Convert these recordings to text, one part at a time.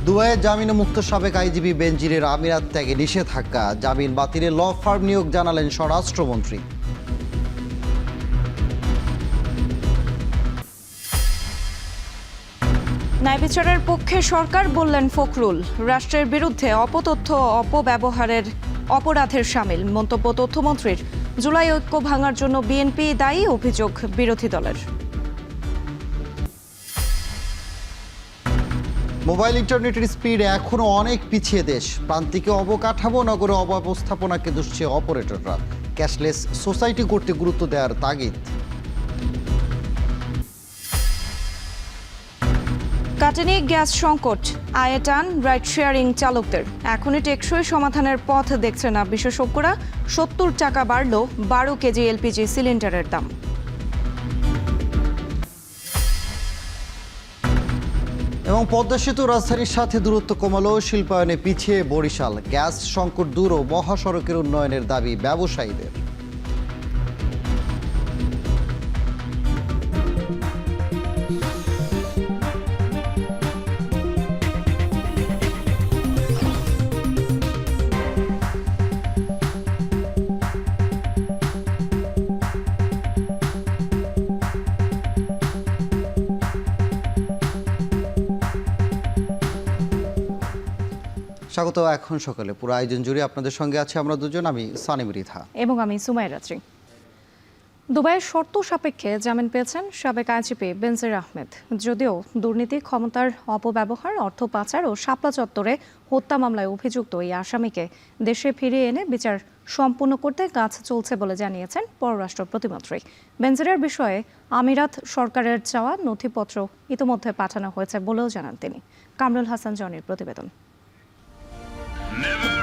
দুবাইয়ে জামিনে মুক্ত সাবেক আইজিপি বেনজিরের আমিরাত ত্যাগে নিষেধাজ্ঞা, জামিন বাতিলে ল ফার্ম নিয়োগ জানালেন স্বরাষ্ট্রমন্ত্রী। ন্যায় বিচারের পক্ষে সরকার বললেন ফখরুল, রাষ্ট্রের বিরুদ্ধে অপতথ্য অপব্যবহারের অপরাধের শামিল মন্তব্য তথ্যমন্ত্রীর। জুলাই ঐক্য ভাঙার জন্য বিএনপি দায়ী, অভিযোগ বিরোধী দলের। মোবাইল ইন্টারনেটের স্পিড এখনও অনেক পিছিয়ে দেশ। প্রান্তিকে অবকাঠামো, নগরে অব্যবস্থাপনাকে দুষছে অপারেটররা। ক্যাশলেস সোসাইটি করতে গুরুত্ব দেওয়ার তাগিদ। কাটেনি গ্যাস সংকট, আয়ে টান রাইড শেয়ারিং চালকদের। এখনই টেকসই সমাধানের পথ দেখছে না বিশেষজ্ঞরা। 70 টাকা বাড়ল 12 কেজি এলপিজি সিলিন্ডারের দাম। এবং পদ্মা সেতু রাজধানীর সাথে দূরত্ব কমালেও শিল্পায়নে পিছিয়ে বরিশাল। গ্যাস সংকট দূর ও মহাসড়কের উন্নয়নের দাবি ব্যবসায়ীদের। স্বাগত। এখন সকালে পুরো আয়োজন জুড়ে আপনাদের সঙ্গে আছে আমরা দুজন, আমি সানিম রিধা এবং আমি সুমাইয়া রাত্রি। দুবাইয়ের শর্ত সাপেক্ষে জামিন পেয়েছেন সাবেক আইজিপি বেনজির আহমেদ। যদিও দুর্নীতি, ক্ষমতার অপব্যবহার, অর্থ পাচার ও শাপলা চত্বরে হত্যা মামলায় অভিযুক্ত এই আসামিকে দেশে ফিরিয়ে এনে বিচার সম্পূর্ণ করতে কাজ চলছে বলে জানিয়েছেন পররাষ্ট্র প্রতিমন্ত্রী। বেনজিরের বিষয়ে আমিরাত সরকারের চাওয়া নথিপত্র ইতোমধ্যে পাঠানো হয়েছে বলেও জানান তিনি। কামরুল হাসান জনির প্রতিবেদন। Never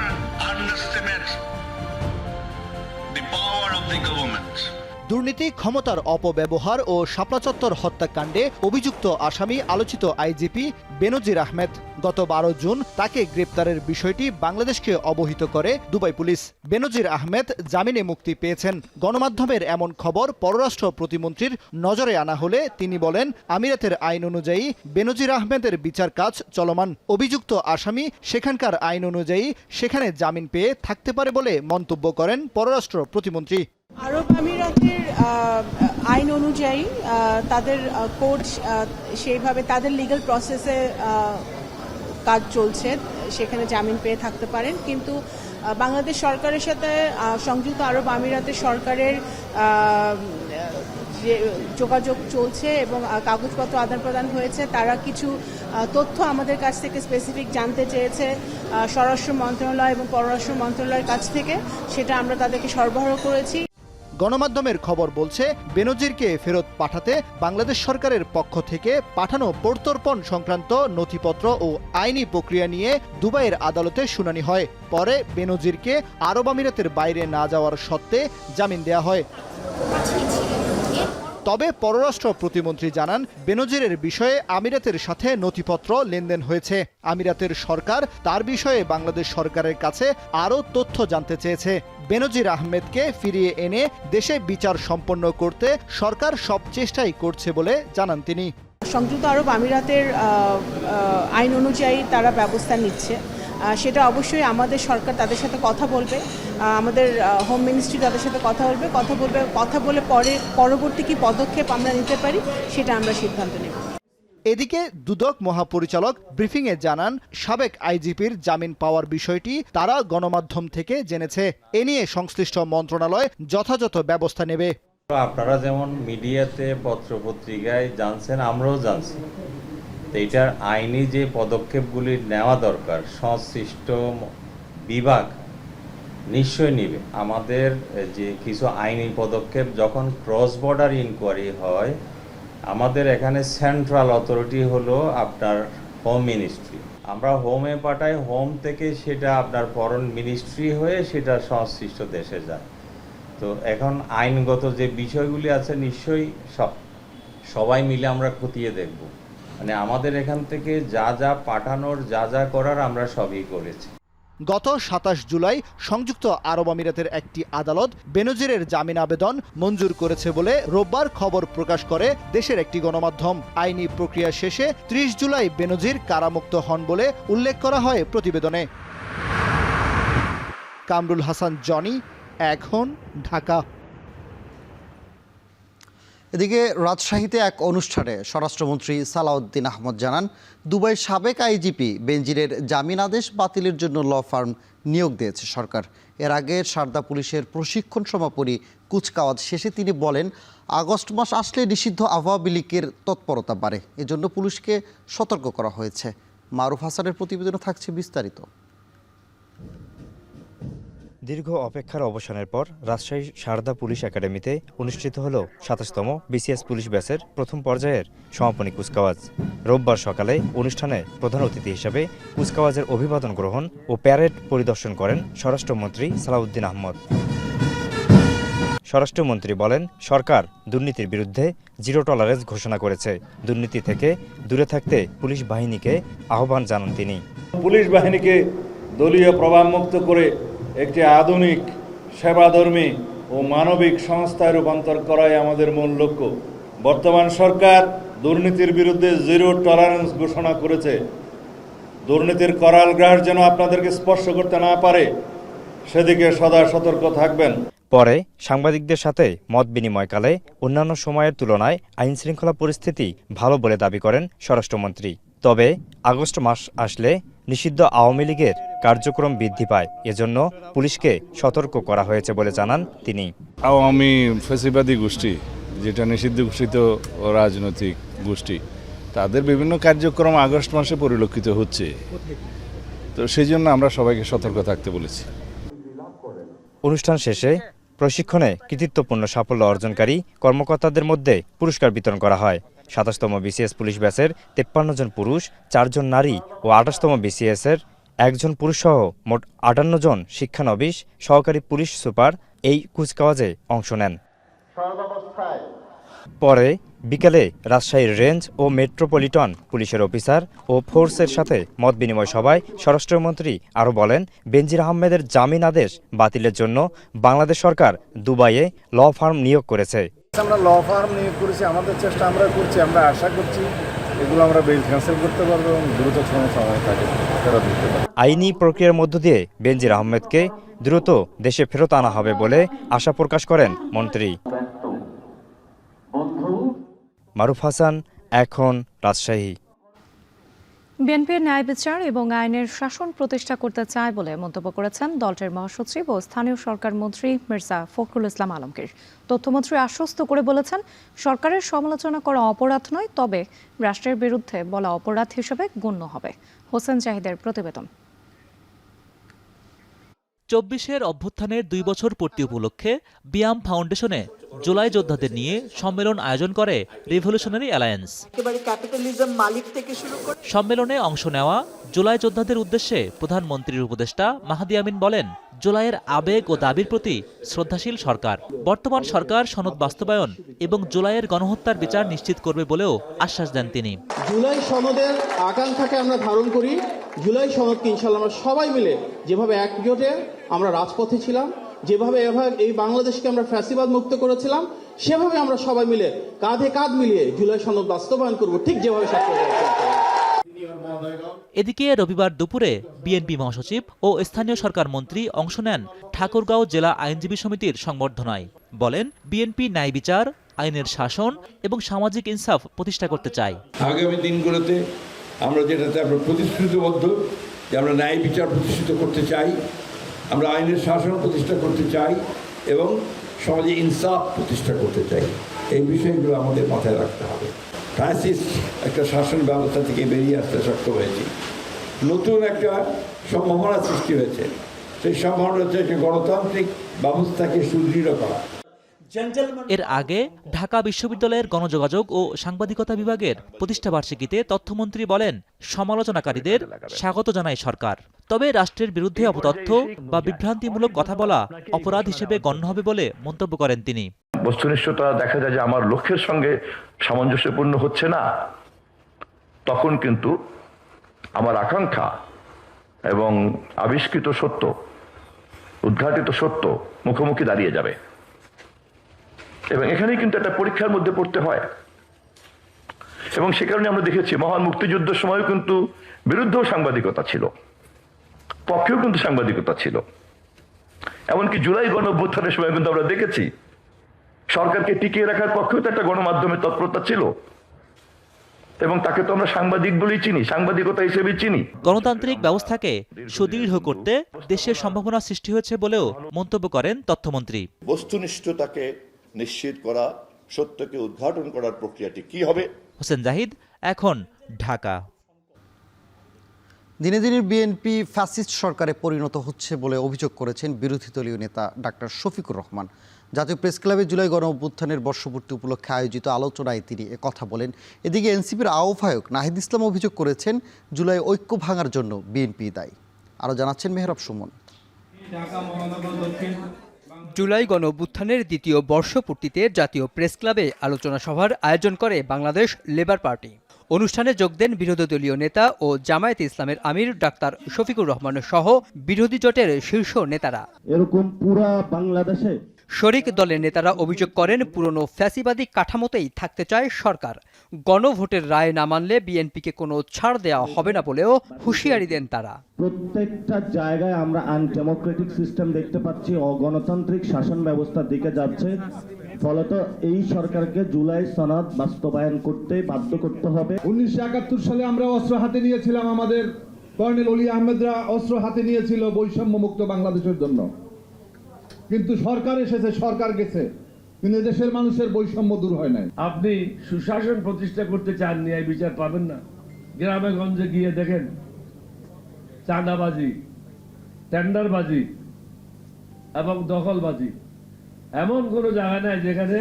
underestimate the power of the government. দুর্নীতি, ক্ষমতার অপব্যবহার ও শাপলা চত্বর হত্যাকাণ্ডে অভিযুক্ত আসামি আলোচিত আইজিপি বেনজির আহমেদ। গত 12 জুন তাকে গ্রেপ্তারের বিষয়টি বাংলাদেশকে অবহিত করে দুবাই পুলিশ। বেনজির আহমেদ জামিনে মুক্তি পেয়েছেন। গণমাধ্যমের এমন খবর পররাষ্ট্র প্রতিমন্ত্রীর নজরে আনা হলে তিনি বলেন, আমিরাতের আইন অনুযায়ী বেনজির আহমেদের বিচার কাজ চলমান। অভিযুক্ত আসামি সেখানকার আইন অনুযায়ী সেখানে জামিন পেয়ে থাকতে পারে বলে মন্তব্য করেন পররাষ্ট্র প্রতিমন্ত্রী। আরব আমিরাতের আইন অনুযায়ী তাদের কোর্ট সেইভাবে তাদের লিগ্যাল প্রসেসে কাজ চলছে, সেখানে জামিন পেয়ে থাকতে পারেন। কিন্তু বাংলাদেশ সরকারের সাথে সংযুক্ত আরব আমিরাতের সরকারের যে যোগাযোগ চলছে এবং কাগজপত্র আদান প্রদান হয়েছে, তারা কিছু তথ্য আমাদের কাছ থেকে স্পেসিফিক জানতে চেয়েছে স্বরাষ্ট্র মন্ত্রণালয় এবং পররাষ্ট্র মন্ত্রণালয়ের কাছ থেকে, সেটা আমরা তাদেরকে সরবরাহ করেছি। গণমাধ্যমের খবর বলছে, বেনজিরকে ফেরত পাঠাতে বাংলাদেশ সরকারের পক্ষ থেকে পাঠানো প্রত্যর্পণ সংক্রান্ত নথিপত্র ও আইনি প্রক্রিয়া নিয়ে দুবাইয়ের আদালতে শুনানি হয়। পরে বেনজিরকে আরব আমিরাতের বাইরে না যাওয়ার শর্তে জামিন দেওয়া হয়। তবে পররাষ্ট্র প্রতিমন্ত্রী জানান, বেনজিরের বিষয়ে আমিরাতের সাথে নথিপত্র লেনদেন হয়েছে। আমিরাতের সরকার তার বিষয়ে বাংলাদেশ সরকারের কাছে আরও তথ্য জানতে চেয়েছে। বেনজির আহমেদকে ফিরিয়ে এনে দেশে বিচার সম্পন্ন করতে সরকার সব চেষ্টাই করছে বলে জানান তিনি। সংযুক্ত আরব আমিরাতের আইন অনুযায়ী তারা ব্যবস্থা নিচ্ছে, সেটা অবশ্যই আমাদের সরকার তাদের সাথে কথা বলবে, আমাদের হোম মিনিস্ট্রি তাদের সাথে কথা বলে পরবর্তী কি পদক্ষেপ আমরা নিতে পারি সেটা আমরা সিদ্ধান্ত নেব। এদিকে দুদক মহাপরিচালক ব্রিফিংয়ে জানান, সাবেক আইজিপির জামিন পাওয়ার বিষয়টি তারা গণমাধ্যম থেকে জেনেছে। এ নিয়ে সংশ্লিষ্ট মন্ত্রণালয় যথাযথ ব্যবস্থা নেবে। আপনারা যেমন মিডিয়াতে, পত্রপত্রিকায় জানছেন, আমরাও জানছি। এইটার আইনি যে পদক্ষেপগুলি নেওয়া দরকার সংশ্লিষ্ট বিভাগ নিশ্চয়ই নেবে। আমাদের যে কিছু আইনি পদক্ষেপ যখন ক্রস বর্ডার ইনকোয়ারি হয়, আমাদের এখানে সেন্ট্রাল অথরিটি হলো আপনার হোম মিনিস্ট্রি। আমরা হোমে পাঠাই, হোম থেকে সেটা আপনার ফরেন মিনিস্ট্রি হয়ে সেটা সংশ্লিষ্ট দেশে যায়। তো এখন আইনগত যে বিষয়গুলি আছে নিশ্চয়ই সবাই মিলে আমরা খতিয়ে দেখব। মানে আমাদের এখান থেকে যা যা পাঠানোর, যা যা করার আমরা সবই করেছি। গত ২৭ জুলাই সংযুক্ত আরব আমিরাতের একটি আদালত বেনজিরের জামিন আবেদন মঞ্জুর করেছে বলে রোববার খবর প্রকাশ করে দেশের একটি গণমাধ্যম। আইনি প্রক্রিয়া শেষে ৩০ জুলাই বেনজির কারামুক্ত হন বলে উল্লেখ করা হয় প্রতিবেদনে। কামরুল হাসান জনি, এখন, ঢাকা। এদিকে রাজশাহীতে এক অনুষ্ঠানে স্বরাষ্ট্রমন্ত্রী সালাউদ্দিন আহমদ জানান, দুবাইয়ের সাবেক আইজিপি বেনজিরের জামিন আদেশ বাতিলের জন্য ল ফার্ম নিয়োগ দিয়েছে সরকার। এর আগে সারদা পুলিশের প্রশিক্ষণ সমাপনী কুচকাওয়াজ শেষে তিনি বলেন, আগস্ট মাস আসলে নিষিদ্ধ আবহাওয়া লীগের তৎপরতা বাড়ে, এজন্য পুলিশকে সতর্ক করা হয়েছে। মারুফ হাসানের প্রতিবেদনে থাকছে বিস্তারিত। দীর্ঘ অপেক্ষার অবসানের পর রাজশাহী সারদা পুলিশ একাডেমিতে অনুষ্ঠিত হল ২৭তম বিসিএস পুলিশ ব্যাচের প্রথম পর্যায়ের সমাপনী কুচকাওয়াজ। রোববার সকালে অনুষ্ঠানে প্রধান অতিথি হিসেবে কুচকাওয়াজের অভিবাদন গ্রহণ ও প্যারেড পরিদর্শন করেন স্বরাষ্ট্রমন্ত্রী সালাউদ্দিন আহমদ। স্বরাষ্ট্রমন্ত্রী বলেন, সরকার দুর্নীতির বিরুদ্ধে জিরো টলারেন্স ঘোষণা করেছে। দুর্নীতি থেকে দূরে থাকতে পুলিশ বাহিনীকে আহ্বান জানান তিনি। পুলিশ বাহিনীকে দলীয় প্রভাবমুক্ত করে একটি আধুনিক, সেবাধর্মী ও মানবিক সংস্থায় রূপান্তর করাই আমাদের মূল লক্ষ্য। বর্তমান সরকার দুর্নীতির বিরুদ্ধে জিরো টলারেন্স ঘোষণা করেছে। দুর্নীতির করাল গ্রাস যেন আপনাদেরকে স্পর্শ করতে না পারে, সেদিকে সদা সতর্ক থাকবেন। পরে সাংবাদিকদের সাথে মত বিনিময়কালে অন্যান্য সময়ের তুলনায় আইনশৃঙ্খলা পরিস্থিতি ভালো বলে দাবি করেন স্বরাষ্ট্রমন্ত্রী। তবে আগস্ট মাস আসলে নিষিদ্ধ আওয়ামী লীগের কার্যক্রম বৃদ্ধি পায়, এজন্য পুলিশকে সতর্ক করা হয়েছে বলে জানান তিনি। আওয়ামী ফ্যাসিবাদী গোষ্ঠী, যেটা নিষিদ্ধ ঘোষিত রাজনৈতিক গোষ্ঠী, তাদের বিভিন্ন কার্যক্রম আগস্ট মাসে পরিলক্ষিত হচ্ছে, তো সেই জন্য আমরা সবাইকে সতর্ক থাকতে বলেছি। অনুষ্ঠান শেষে প্রশিক্ষণে কৃতিত্বপূর্ণ সাফল্য অর্জনকারী কর্মকর্তাদের মধ্যে পুরস্কার বিতরণ করা হয়। ২৭তম বিসিএস পুলিশ ব্যাচের ৫৩ জন পুরুষ, ৪ জন নারী ও ২৮তম বিসিএসের ১ জন পুরুষসহ মোট ৫৮ জন শিক্ষানবিশ সহকারী পুলিশ সুপার এই কুচকাওয়াজে অংশ নেন। পরে বিকেলে রাজশাহীর রেঞ্জ ও মেট্রোপলিটন পুলিশের অফিসার ও ফোর্সের সাথে মত বিনিময় সভায় স্বরাষ্ট্রমন্ত্রী আরও বলেন, বেনজির আহমেদের জামিন আদেশ বাতিলের জন্য বাংলাদেশ সরকার দুবাইয়ে ল ফার্ম নিয়োগ করেছে। আমরা ল ফার্ম নিয়োগ করেছি, আমাদের চেষ্টা আমরা করছি, আমরা আশা করছি এগুলো আমরা বেল ক্যান্সেল করতে পারবো এবং দ্রুত সময় থাকে ফেরত দিতে পারবো। আইনি প্রক্রিয়ার মধ্য দিয়ে বেনজির আহমেদকে দ্রুত দেশে ফেরত আনা হবে বলে আশা প্রকাশ করেন মন্ত্রী। মারুফ হাসান, এখন, রাজশাহী। বিএনপির ন্যায় বিচার এবং আইনের শাসন প্রতিষ্ঠা করতে চায় বলে মন্তব্য করেছেন দলটির মহাসচিব ও স্থানীয় সরকার মন্ত্রী মির্জা ফখরুল ইসলাম আলমগীর। তথ্যমন্ত্রী আশ্বস্ত করে বলেছেন, সরকারের সমালোচনা করা অপরাধ নয়, তবে রাষ্ট্রের বিরুদ্ধে বলা অপরাধ হিসেবে গণ্য হবে। হোসেন জাহিদের প্রতিবেদন। ২৪-এর অভ্যুত্থানের ২ বছর পূর্তি উপলক্ষে বিয়াম ফাউন্ডেশনে জুলাই যোদ্ধাদের নিয়ে সম্মেলন আয়োজন করে রিভলিউশনারি অ্যালায়েন্স। সম্মেলনে অংশ নেওয়া জুলাই যোদ্ধাদের উদ্দেশ্যে প্রধানমন্ত্রীর উপদেষ্টা মাহাদি আমিন বলেন, জুলাইয়ের আবেগ ও দাবির প্রতি শ্রদ্ধাশীল সরকার। বর্তমান সরকার সনদ বাস্তবায়ন এবং জুলাইয়ের গণহত্যার বিচার নিশ্চিত করবে বলেও আশ্বাস দেন তিনি। জুলাই সনদের আকাঙ্ক্ষাকে আমরা ধারণ করি। জুলাই সনদকে ইনশাআল্লাহ আমরা সবাই মিলে যেভাবে একজোটে আমরা রাজপথে ছিলাম, যেভাবে এই বাংলাদেশকে আমরা ফ্যাসিবাদ মুক্ত করেছিলাম, সেভাবে আমরা সবাই মিলে কাঁধে কাঁধ মিলিয়ে জুলাই সনদ বাস্তবায়ন করব, ঠিক যেভাবে এদিকে রবিবার দুপুরে বিএনপি মহাসচিব ও স্থানীয় সরকার মন্ত্রী অংশ নেন ঠাকুরগাঁও জেলা আইনজীবী সমিতির সংবর্ধনায়। বলেন, বিএনপি ন্যায় বিচার, আইনের শাসন এবং সামাজিক ইনসাফ প্রতিষ্ঠা করতে চায়। আগামী দিনগুলোতে আমরা যেটাতে আমরা প্রতিশ্রুতিবদ্ধ যে আমরা ন্যায় বিচার প্রতিষ্ঠিত করতে চাই, আমরা আইনের শাসন প্রতিষ্ঠা করতে চাই এবং সমাজে ইনসাফ প্রতিষ্ঠা করতে চাই। এই বিষয়গুলো আমাদের মাথায় রাখতে হবে। ফ্যাসিস্ট একটা শাসন ব্যবস্থা থেকে বেরিয়ে আসতে সক্ষম হয়েছি, নতুন একটা সম্ভাবনা সৃষ্টি হয়েছে। সেই সম্ভাবনা হচ্ছে একটা গণতান্ত্রিক ব্যবস্থাকে সুদৃঢ় করা। এর আগে ঢাকা বিশ্ববিদ্যালয়ের গণযোগাযোগ ও সাংবাদিকতা বিভাগের প্রতিষ্ঠাবার্ষিকীতে তথ্যমন্ত্রী বলেন, সমালোচনাকারীদের স্বাগত জানায় সরকার, তবে রাষ্ট্রের বিরুদ্ধে অপতথ্য বা বিভ্রান্তিমূলক কথা বলা অপরাধ হিসেবে গণ্য হবে বলে মন্তব্য করেন তিনি। বস্তুনিষ্ঠতা দেখা যায় যে আমার লক্ষ্যের সঙ্গে সামঞ্জস্যপূর্ণ হচ্ছে না, তখন কিন্তু আমার আকাঙ্ক্ষা এবং আবিষ্কৃত সত্য, উদ্ঘাটিত সত্য মুখোমুখি দাঁড়িয়ে যাবে। এবং এখানেই কিন্তু একটা পরীক্ষার মধ্যে পড়তে হয়। এবং সে কারণে আমরা দেখেছি মহান মুক্তিযুদ্ধের সময়ও কিন্তু বিরুদ্ধেও সাংবাদিকতা ছিল, পক্ষেও কিন্তু সাংবাদিকতা ছিল। এমনকি জুলাই গণ অভ্যুত্থানের সময় কিন্তু আমরা দেখেছি সরকারকে টিকিয়ে রাখার পক্ষেও তো একটা গণমাধ্যমের তৎপরতা ছিল, এবং তাকে তো আমরা সাংবাদিক বলেই চিনি, সাংবাদিকতা হিসেবেই চিনি। গণতান্ত্রিক ব্যবস্থাকে সুদৃঢ় করতে দেশের সম্ভাবনা সৃষ্টি হয়েছে বলেও মন্তব্য করেন তথ্যমন্ত্রী। বস্তুনিষ্ঠতাকে নিশ্চিত করা, সত্যকে উদ্ঘাটন করার প্রক্রিয়াটি কি হবে? হোসেন জাহিদ, এখন, ঢাকা। দিনে দিনে বিএনপি ফ্যাসিস্ট সরকারে পরিণত হচ্ছে বলে অভিযোগ করেছেন বিরোধী দলীয় নেতা ডাক্তার শফিকুর রহমান। জাতীয় প্রেস ক্লাবে জুলাই গণ অভ্যুত্থানের বর্ষপূর্তি উপলক্ষে আয়োজিত আলোচনায় তিনি কথা বলেন। এদিকে এনসিপির আহ্বায়ক নাহিদ ইসলাম অভিযোগ করেছেন জুলাই ঐক্য ভাঙার জন্য বিএনপি দায়ী। আরও জানাচ্ছেন মেহরাব সুমন। জুলাই গণ অভ্যুত্থানের দ্বিতীয় বর্ষপূর্তিতে জাতীয় প্রেস ক্লাবে আলোচনা সভার আয়োজন করে বাংলাদেশ লেবার পার্টি। অনুষ্ঠানে যোগ দেন বিরোধী দলীয় নেতা ও জামায়াতে ইসলামের আমির ডাক্তার শফিকুর রহমান সহ বিরোধী জোটের শীর্ষ নেতারা। এরকম পুরা বাংলাদেশে শরিক দলের নেতারা অভিযোগ করেন পুরনো ফ্যাসিবাদী কাঠামোতেই থাকতে চায় সরকার। গণভোটের রায় না মানলে বিএনপিকে কোনো ছাড় দেওয়া হবে না বলেও হুঁশিয়ারি দেন তারা। প্রত্যেকটা জায়গায় আমরা আনডেমোক্রেটিক সিস্টেম দেখতে পাচ্ছি, অগণতান্ত্রিক শাসন ব্যবস্থার দিকে যাচ্ছে। ফলত এই সরকারকে জুলাই সনদ বাস্তবায়ন করতে বাধ্য করতে হবে। 1971 সালে আমরা অস্ত্র হাতে নিয়েছিলাম, আমাদের কর্নেল অলি আহমেদরা অস্ত্র হাতে নিয়েছিল বৈষম্য মুক্ত বাংলাদেশের জন্য। কিন্তু সরকার এসেছে, সরকার গেছে, কিন্তু দেশের মানুষের বৈষম্য দূর হয় নাই। আপনি সুশাসন প্রতিষ্ঠা করতে চান, ন্যায় বিচার পাবেন না। গ্রামে গঞ্জে গিয়ে দেখেন চাঁদাবাজি, টেন্ডারবাজি এবং দখলবাজি, এমন কোনো জায়গা নাই যেখানে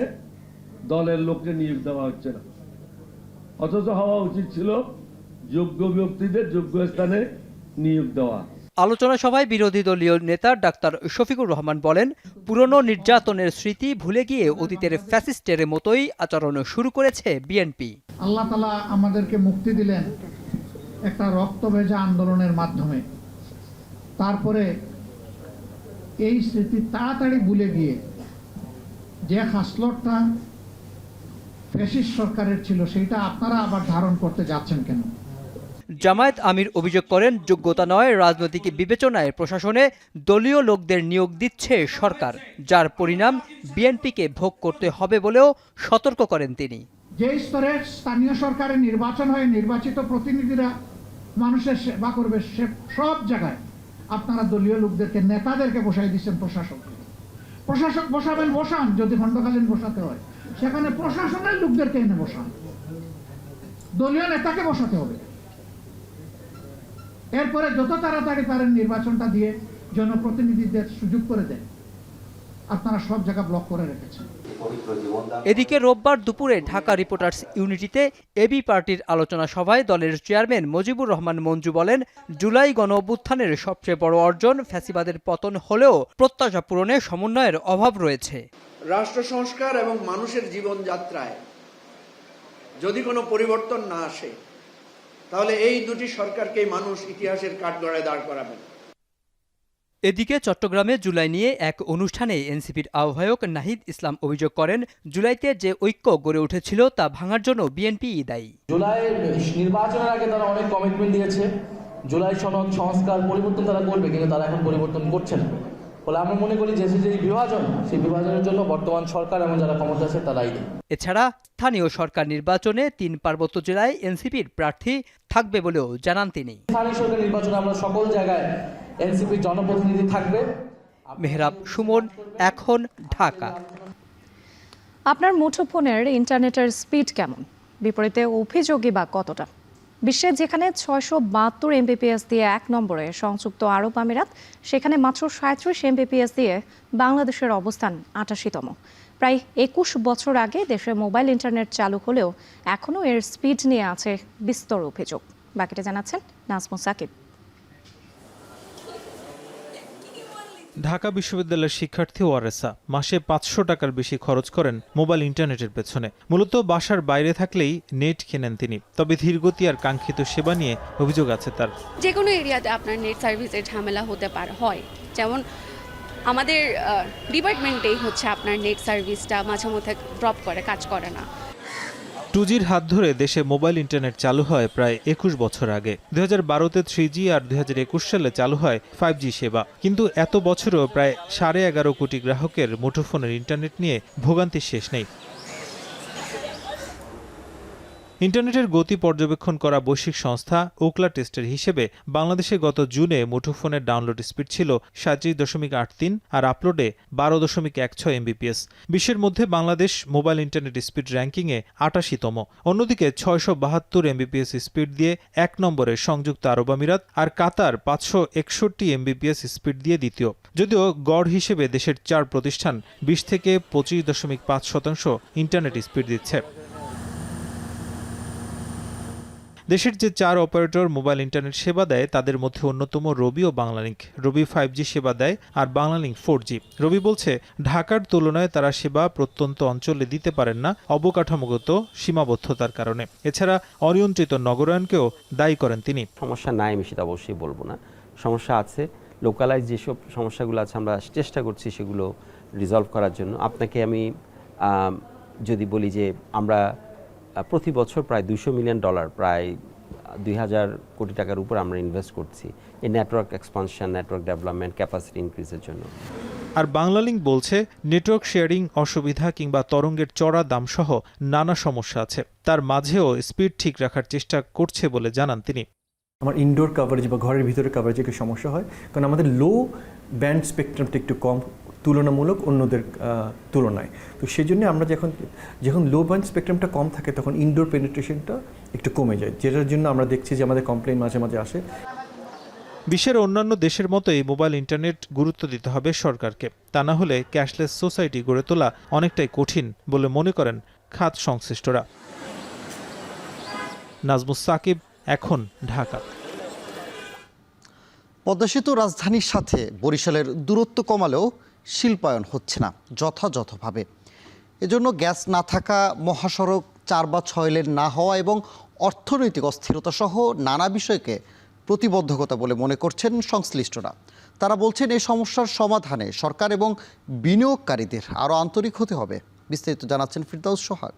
দলের লোককে নিয়োগ দেওয়া হচ্ছে না। অথচ হওয়া উচিত ছিল যোগ্য ব্যক্তিদের যোগ্য স্থানে নিয়োগ দেওয়া। আলোচনা সভায় বিরোধী দলীয় নেতা ডাক্তার শফিকুর রহমান বলেন, পুরনো নির্যাতনের স্মৃতি ভুলে গিয়ে অতীতের ফ্যাসিস্টের মতোই আচরণ শুরু করেছে বিএনপি। আল্লাহ তাআলা আমাদেরকে মুক্তি দিলেন একটা রক্তভেজা আন্দোলনের মাধ্যমে। তারপরে এই স্মৃতি তাড়াতাড়ি ভুলে গিয়ে যে হাসলটটা ফ্যাসিস্ট সরকারের ছিল সেটা আপনারা আবার ধারণ করতে যাচ্ছেন কেন? জামায়াত আমির অভিযোগ করেন, যোগ্যতা নয় রাজনৈতিক বিবেচনায় প্রশাসনে দলীয় লোকদের নিয়োগ দিচ্ছে সরকার, যার পরিণাম বিএনপিকে ভোগ করতে হবে বলেও সতর্ক করেন তিনি। যে স্তরে স্থানীয় সরকারের নির্বাচন হয়ে নির্বাচিত প্রতিনিধিরা মানুষের সেবা করবে, সে সব জায়গায় আপনারা দলীয় লোকদেরকে, নেতাদেরকে বসাই দিচ্ছেন। প্রশাসক বসাবেন, বসান, যদি খণ্ডকালীন বসাতে হয় সেখানে প্রশাসনের লোকদেরকে এনে বসান, দলীয় নেতাকে বসাতে হবে। এরপরে যত তাড়াতাড়ি পারেন নির্বাচনটা দিয়ে জনপ্রতিনিধিদের সুযোগ করে দেন। আপনারা সব জায়গা ব্লক করে রেখেছেন। এদিকে রোববার দুপুরে ঢাকা রিপোর্টার্স ইউনিটিতে এবি পার্টির আলোচনা সভায় দলের চেয়ারম্যান মুজিবুর রহমান মঞ্জু বলেন, জুলাই গণ অভ্যুত্থানের সবচেয়ে বড় অর্জন ফ্যাসিবাদের পতন হলেও প্রত্যাশা পূরণে সমন্বয়ের অভাব রয়েছে। রাষ্ট্র সংস্কার এবং মানুষের জীবনযাত্রায় যদি কোনো পরিবর্তন না আসে তাহলে এই দুটি সরকারকেই মানুষ ইতিহাসের কাঠগড়ায় দাঁড় করাবেন। এদিকে চট্টগ্রামে জুলাই নিয়ে এক অনুষ্ঠানে এনসিপির আহ্বায়ক নাহিদ ইসলাম অভিযোগ করেন, জুলাইতে যে ঐক্য গড়ে উঠেছিল তা ভাঙার জন্য বিএনপি দায়ী। জুলাই নির্বাচনের আগে তারা অনেক কমিটমেন্ট দিয়েছে, জুলাই সনদ সংস্কার পরিবর্তন তারা করবে, কিন্তু তারা এখন পরিবর্তন করছে না। ফলে আমরা মনে করি যে বিভাজন, সেই বিভাজনের জন্য বর্তমান সরকার এবং যারা ক্ষমতা আছে তারাই দায়ী। এছাড়া স্থানীয় সরকার নির্বাচনে 3 পার্বত্য জেলায় এনসিপির প্রার্থী থাকবে বলেও জানান তিনি। স্থানীয় সরকার নির্বাচনে আমরা সকল জায়গায় এনসিপির জনপ্রতিনিধি থাকবে। মেহরাব সুমন, এখন, ঢাকা। আপনার মুঠোফোনের ইন্টারনেটের স্পিড কেমন? বিপরীতে অভিযোগই বা কতটা? বিশ্বে যেখানে 672 এমবিপিএস দিয়ে 1 নম্বরে সংযুক্ত আরব আমিরাত, সেখানে মাত্র 37 এমবিপিএস দিয়ে বাংলাদেশের অবস্থান 88তম। প্রায় 21 বছর আগে দেশে মোবাইল ইন্টারনেট চালু হলেও এখনও এর স্পিড নিয়ে আছে বিস্তর অভিযোগ। বাকিটা জানাচ্ছেন নাজমুল সাকিব। ঢাকা বিশ্ববিদ্যালয়ের শিক্ষার্থী ওয়ারেসা মাসে 500 টাকার বেশি খরচ করেন মোবাইল ইন্টারনেটের পেছনে। মূলত বাসার বাইরে থাকলেই নেট কেনেন তিনি। তবে ধীরগতি আর কাঙ্ক্ষিত সেবা নিয়ে অভিযোগ আছে তার। যে কোনো এরিয়াতে আপনার নেট সার্ভিসের ঝামেলা হতে হয়, যেমন আমাদের ডিপার্টমেন্টেই হচ্ছে আপনার নেট সার্ভিসটা মাঝে মধ্যে ড্রপ করে, কাজ করে না। 2G'র হাত ধরে দেশে মোবাইল ইন্টারনেট চালু হয় প্রায় 21 বছর আগে। 2012-তে 3G আর 2021 সালে চালু হয় 5G সেবা। কিন্তু এত বছরও প্রায় 11.5 কোটি গ্রাহকের মুঠোফোনের ইন্টারনেট নিয়ে ভোগান্তির শেষ নেই। ইন্টারনেটের গতি পর্যবেক্ষণ করা বৈশ্বিক সংস্থা ওকলা টেস্টের হিসেবে বাংলাদেশে গত জুনে মুঠোফোনের ডাউনলোড স্পিড ছিল 37.83 আর আপলোডে 12.16 MBPS। বিশ্বের মধ্যে বাংলাদেশ মোবাইল ইন্টারনেট স্পিড র্যাঙ্কিংয়ে 88তম। অন্যদিকে 672 MBPS স্পিড দিয়ে 1 নম্বরে সংযুক্ত আরব আমিরাত আর কাতার 561 MBPS স্পিড দিয়ে দ্বিতীয়। যদিও গড় হিসেবে দেশের 4 প্রতিষ্ঠান 20 থেকে 25.5% ইন্টারনেট স্পিড দিচ্ছে। দেশের যে 4 অপারেটর মোবাইল ইন্টারনেট সেবা দেয় তাদের মধ্যে অন্যতম রবি ও বাংলালিংক। রবি 5G সেবা দেয় আর বাংলালিংক 4G। রবি বলছে ঢাকার তুলনায় তারা সেবা প্রত্যন্ত অঞ্চলে দিতে পারেন না অবকাঠামোগত সীমাবদ্ধতার কারণে। এছাড়া অনিয়ন্ত্রিত নগরায়নকেও দায়ী করেন তিনি। সমস্যা নাই আমি সেটা অবশ্যই বলবো না, সমস্যা আছে। লোকালাইজ যেসব সমস্যাগুলো আছে আমরা চেষ্টা করছি সেগুলো রিজলভ করার জন্য। আপনাকে আমি যদি বলি যে আমরা প্রতি বছর প্রায় $200 মিলিয়ন, প্রায় 2000 কোটি টাকার উপর আমরা ইনভেস্ট করছি এই network expansion, network development, capacity ইনক্রিজের জন্য। আর বাংলালিংক বলছে নেটওয়ার্ক শেয়ারিং অসুবিধা কিংবা তরঙ্গের চড়া দাম সহ নানা সমস্যা আছে। তার মাঝেও স্পিড ঠিক রাখার চেষ্টা করছে বলে জানান তিনি। আমার ইনডোর কাভারেজ বা ঘরের ভিতরে কাভারেজে একটু সমস্যা হয়, কারণ আমাদের লো ব্যান্ড স্পেকট্রামটা একটু কম তুলনামূলক অন্যদের তুলনায়। তো সেই জন্য আমরা যখন লো ব্যান্ড স্পেকট্রামটা কম থাকে তখন ইনডোর পেনিট্রেশনটা একটু কমে যায়, যেটার জন্য আমরা দেখছি যে আমাদের কমপ্লেইন মাঝে মাঝে আসে। বিশ্বের অন্যান্য দেশের মতোই মোবাইল ইন্টারনেট গুরুত্ব দিতে হবে সরকারকে। তা না হলে ক্যাশলেস সোসাইটি গড়ে তোলা অনেকটাই কঠিন বলে মনে করেন খাত সংশ্লিষ্টরা। নাজমুস সাকিব, এখন, ঢাকা। পদ্মা সেতু রাজধানীর সাথে বরিশালের দূরত্ব কমালেও শিল্পায়ন হচ্ছে না যথাযথভাবে। এজন্য গ্যাস না থাকা, মহাসড়ক 4 বা 6 লেন না হওয়া এবং অর্থনৈতিক অস্থিরতা সহ নানা বিষয়কে প্রতিবন্ধকতা বলে মনে করছেন সংশ্লিষ্টরা। তারা বলছেন এই সমস্যার সমাধানে সরকার এবং বিনিয়োগকারীদের আরও আন্তরিক হতে হবে। বিস্তারিত জানাচ্ছেন ফিরদাউস সোহাগ।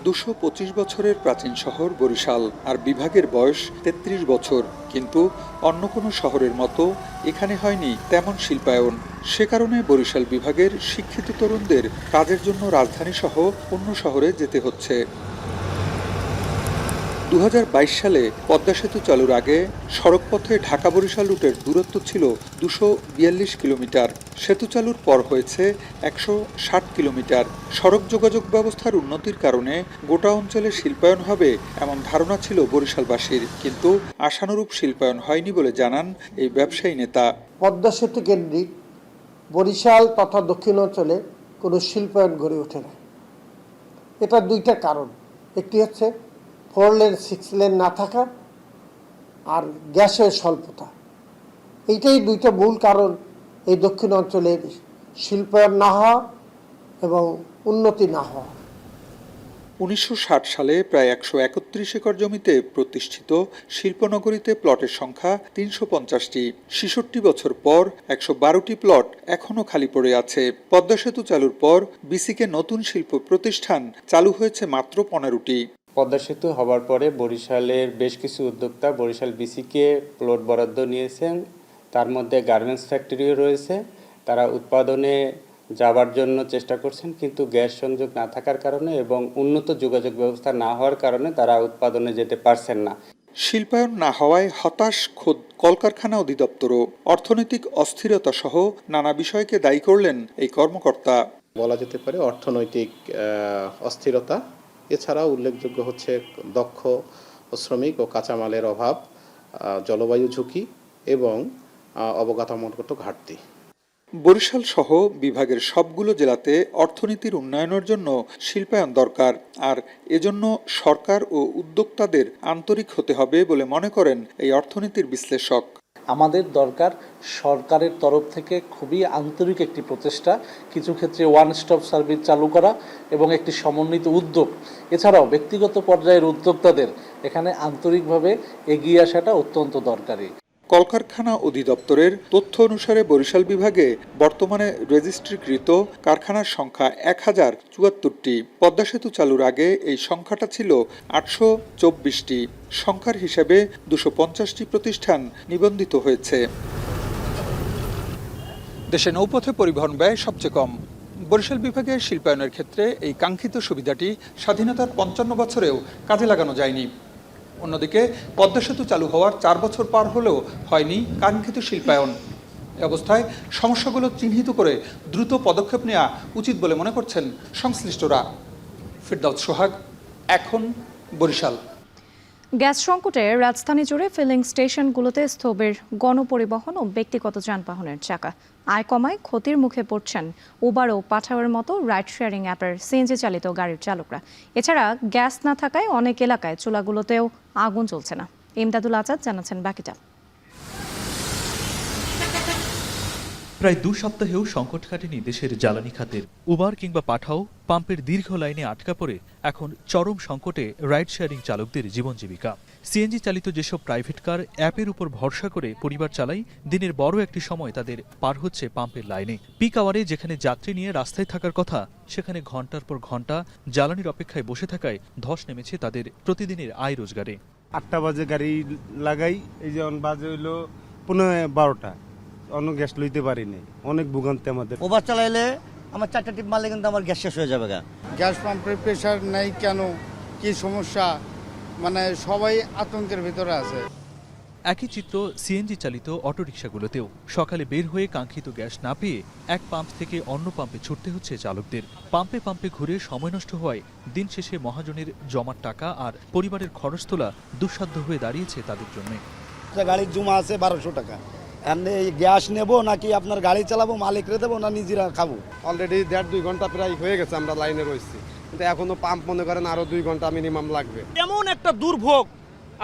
225 বছরের প্রাচীন শহর বরিশাল, আর বিভাগের বয়স 33 বছর। কিন্তু অন্য কোনো শহরের মতো এখানে হয়নি তেমন শিল্পায়ন। সে কারণে বরিশাল বিভাগের শিক্ষিত তরুণদের কাজের জন্য রাজধানী সহ অন্য শহরে যেতে হচ্ছে। 2022 সালে পদ্মা সেতু চালুর আগে সড়কপথে ঢাকা বরিশাল রুটের দূরত্ব ছিল 242 কিলোমিটার। সেতু চালুর পর হয়েছে 160 কিলোমিটার। সড়ক যোগাযোগ ব্যবস্থার উন্নতির কারণে গোটা অঞ্চলে শিল্পায়ন হবে এমন ধারণা ছিল বরিশালবাসীর, কিন্তু আশানুরূপ শিল্পায়ন হয়নি বলে জানান এই ব্যবসায়ী নেতা। পদ্মা সেতু কেন্দ্রিক বরিশাল তথা দক্ষিণ অঞ্চলে কোনো শিল্পায়ন গড়ে ওঠে না। এটা দুইটা কারণ। একটি হচ্ছে 4 লেন 6 লেন না থাকা, আর গ্যাসের স্বল্পতা। এইটাই দুইটা মূল কারণ এই দক্ষিণ অঞ্চলে শিল্পায়ন না হওয়া এবং উন্নতি না হওয়া। 1960 সালে প্রায় 131 একর জমিতে প্রতিষ্ঠিত শিল্পনগরীতে প্লটের সংখ্যা 350টি। 66 বছর পর 112টি প্লট এখনও খালি পড়ে আছে। পদ্মা সেতু চালুর পর বিসিকে নতুন শিল্প প্রতিষ্ঠান চালু হয়েছে মাত্র 15টি। পদ্মা সেতু হবার পরে বরিশালের বেশ কিছু উদ্যোক্তা বরিশাল বিসিকে প্লট বরাদ্দ নিয়েছেন। তার মধ্যে গার্মেন্টস ফ্যাক্টরিও রয়েছে। তারা উৎপাদনে যাবার জন্য চেষ্টা করছেন, কিন্তু গ্যাস সংযোগ না থাকার কারণে এবং উন্নত যোগাযোগ ব্যবস্থা না হওয়ার কারণে তারা উৎপাদনে যেতে পারছেন না। শিল্পায়ন না হওয়ায় হতাশ খোদ কলকারখানা অধিদপ্তরও। অর্থনৈতিক অস্থিরতা সহ নানা বিষয়কে দায়ী করলেন এই কর্মকর্তা। বলা যেতে পারে অর্থনৈতিক অস্থিরতা, এছাড়াও উল্লেখযোগ্য হচ্ছে দক্ষ শ্রমিক ও কাঁচামালের অভাব, জলবায়ু ঝুঁকি এবং অবকাঠামোগত ঘাটতি। বরিশাল সহ বিভাগের সবগুলো জেলাতে অর্থনীতির উন্নয়নের জন্য শিল্পায়ন দরকার, আর এজন্য সরকার ও উদ্যোক্তাদের আন্তরিক হতে হবে বলে মনে করেন এই অর্থনীতির বিশ্লেষক। আমাদের দরকার সরকারের তরফ থেকে খুবই আন্তরিক একটি প্রচেষ্টা, কিছু ক্ষেত্রে ওয়ান স্টপ সার্ভিস চালু করা এবং একটি সমন্বিত উদ্যোগ, এছাড়াও ব্যক্তিগত পর্যায়ের উদ্যোক্তাদের এখানে আন্তরিকভাবে এগিয়ে আসাটা অত্যন্ত দরকারি। কলকারখানা অধিদপ্তরের তথ্য অনুসারে বরিশাল বিভাগে বর্তমানে রেজিস্ট্রিকৃত কারখানার সংখ্যা 1074টি। পদ্মা সেতু চালুর আগে এই সংখ্যাটা ছিল 824টি। সংখ্যার হিসাবে 250টি প্রতিষ্ঠান নিবন্ধিত হয়েছে। দেশে নৌপথে পরিবহন ব্যয় সবচেয়ে কম। বরিশাল বিভাগের শিল্পায়নের ক্ষেত্রে এই কাঙ্ক্ষিত সুবিধাটি স্বাধীনতার 55 বছরেও কাজে লাগানো যায়নি। অন্যদিকে পদ্মা সেতু চালু হওয়ার 4 বছর পার হলেও হয়নি কাঙ্ক্ষিত শিল্পায়ন। এ অবস্থায় সমস্যাগুলো চিহ্নিত করে দ্রুত পদক্ষেপ নেওয়া উচিত বলে মনে করছেন সংশ্লিষ্টরা। ফিরদাউস সোহাগ, এখন বরিশাল। গ্যাস সংকটে রাজধানী জুড়ে ফিলিং স্টেশনগুলোতে স্থবির গণপরিবহন ও ব্যক্তিগত যানবাহনের চাকা। আয় কমায় ক্ষতির মুখে পড়ছেন উবার ও পাঠাওয়ের মতো রাইড শেয়ারিং অ্যাপের সিএনজি চালিত গাড়ির চালকরা। এছাড়া গ্যাস না থাকায় অনেক এলাকায় চুলাগুলোতেও আগুন জ্বলছে না। ইমদাদুল আজাদ জানাচ্ছেন বাকিটা। প্রায় 2 সপ্তাহেও সংকট কাটেনি দেশের জ্বালানি খাতের। উবার কিংবা পাঠাও পাম্পের দীর্ঘ লাইনে আটকা পড়ে এখন চরম সংকটে রাইড শেয়ারিং চালকদের জীবন জীবিকা। সিএনজি চালিত যেসব প্রাইভেট কার অ্যাপের উপর ভরসা করে পরিবার চালায়, দিনের বড় একটি সময় তাদের পার হচ্ছে পাম্পের লাইনে। পিক আওয়ারে যেখানে যাত্রী নিয়ে রাস্তায় থাকার কথা, সেখানে ঘন্টার পর ঘন্টা জ্বালানির অপেক্ষায় বসে থাকায় ধস নেমেছে তাদের প্রতিদিনের আয় রোজগারে। 8টা বাজে গাড়ি লাগাই, এই যেমন বাজে হইলো 11:30, অন্য গ্যাস লইতে পারিনি, অনেক ভোগান্তি আমাদের। ওভার চালাইলে আমার 4টা টিপ মারলে কিন্তু আমার গ্যাস শেষ হয়ে যাবে। গ্যাস পাম্পের প্রেশার নাই কেন, কি সমস্যা, মানে সবাই আতঙ্কের ভিতরে আছে। একই চিত্র সিএনজি চালিত অটোরিকশাগুলোতেও। সকালে বের হয়ে কাঙ্ক্ষিত গ্যাস না পেয়ে এক পাম্প থেকে অন্য পাম্পে ছুটতে হচ্ছে চালকদের। পাম্পে পাম্পে ঘুরে সময় নষ্ট হওয়ায় দিন শেষে মহাজনের জমার টাকা আর পরিবারের খরচ তোলা দুঃসাধ্য হয়ে দাঁড়িয়েছে তাদের জন্য। গাড়ির জমা আছে 1200 টাকা, গ্যাস নেবো নাকি আপনার গাড়ি চালাবো, মালিকরে দেবো না নিজেরা খাবো। অলরেডি 1.5-2 ঘন্টা প্রায় হয়ে গেছে আমরা লাইনে রয়েছি, কিন্তু এখনো পাম্প মনে করেন আরো 2 ঘন্টা মিনিমাম লাগবে। এমন একটা দুর্ভোগ,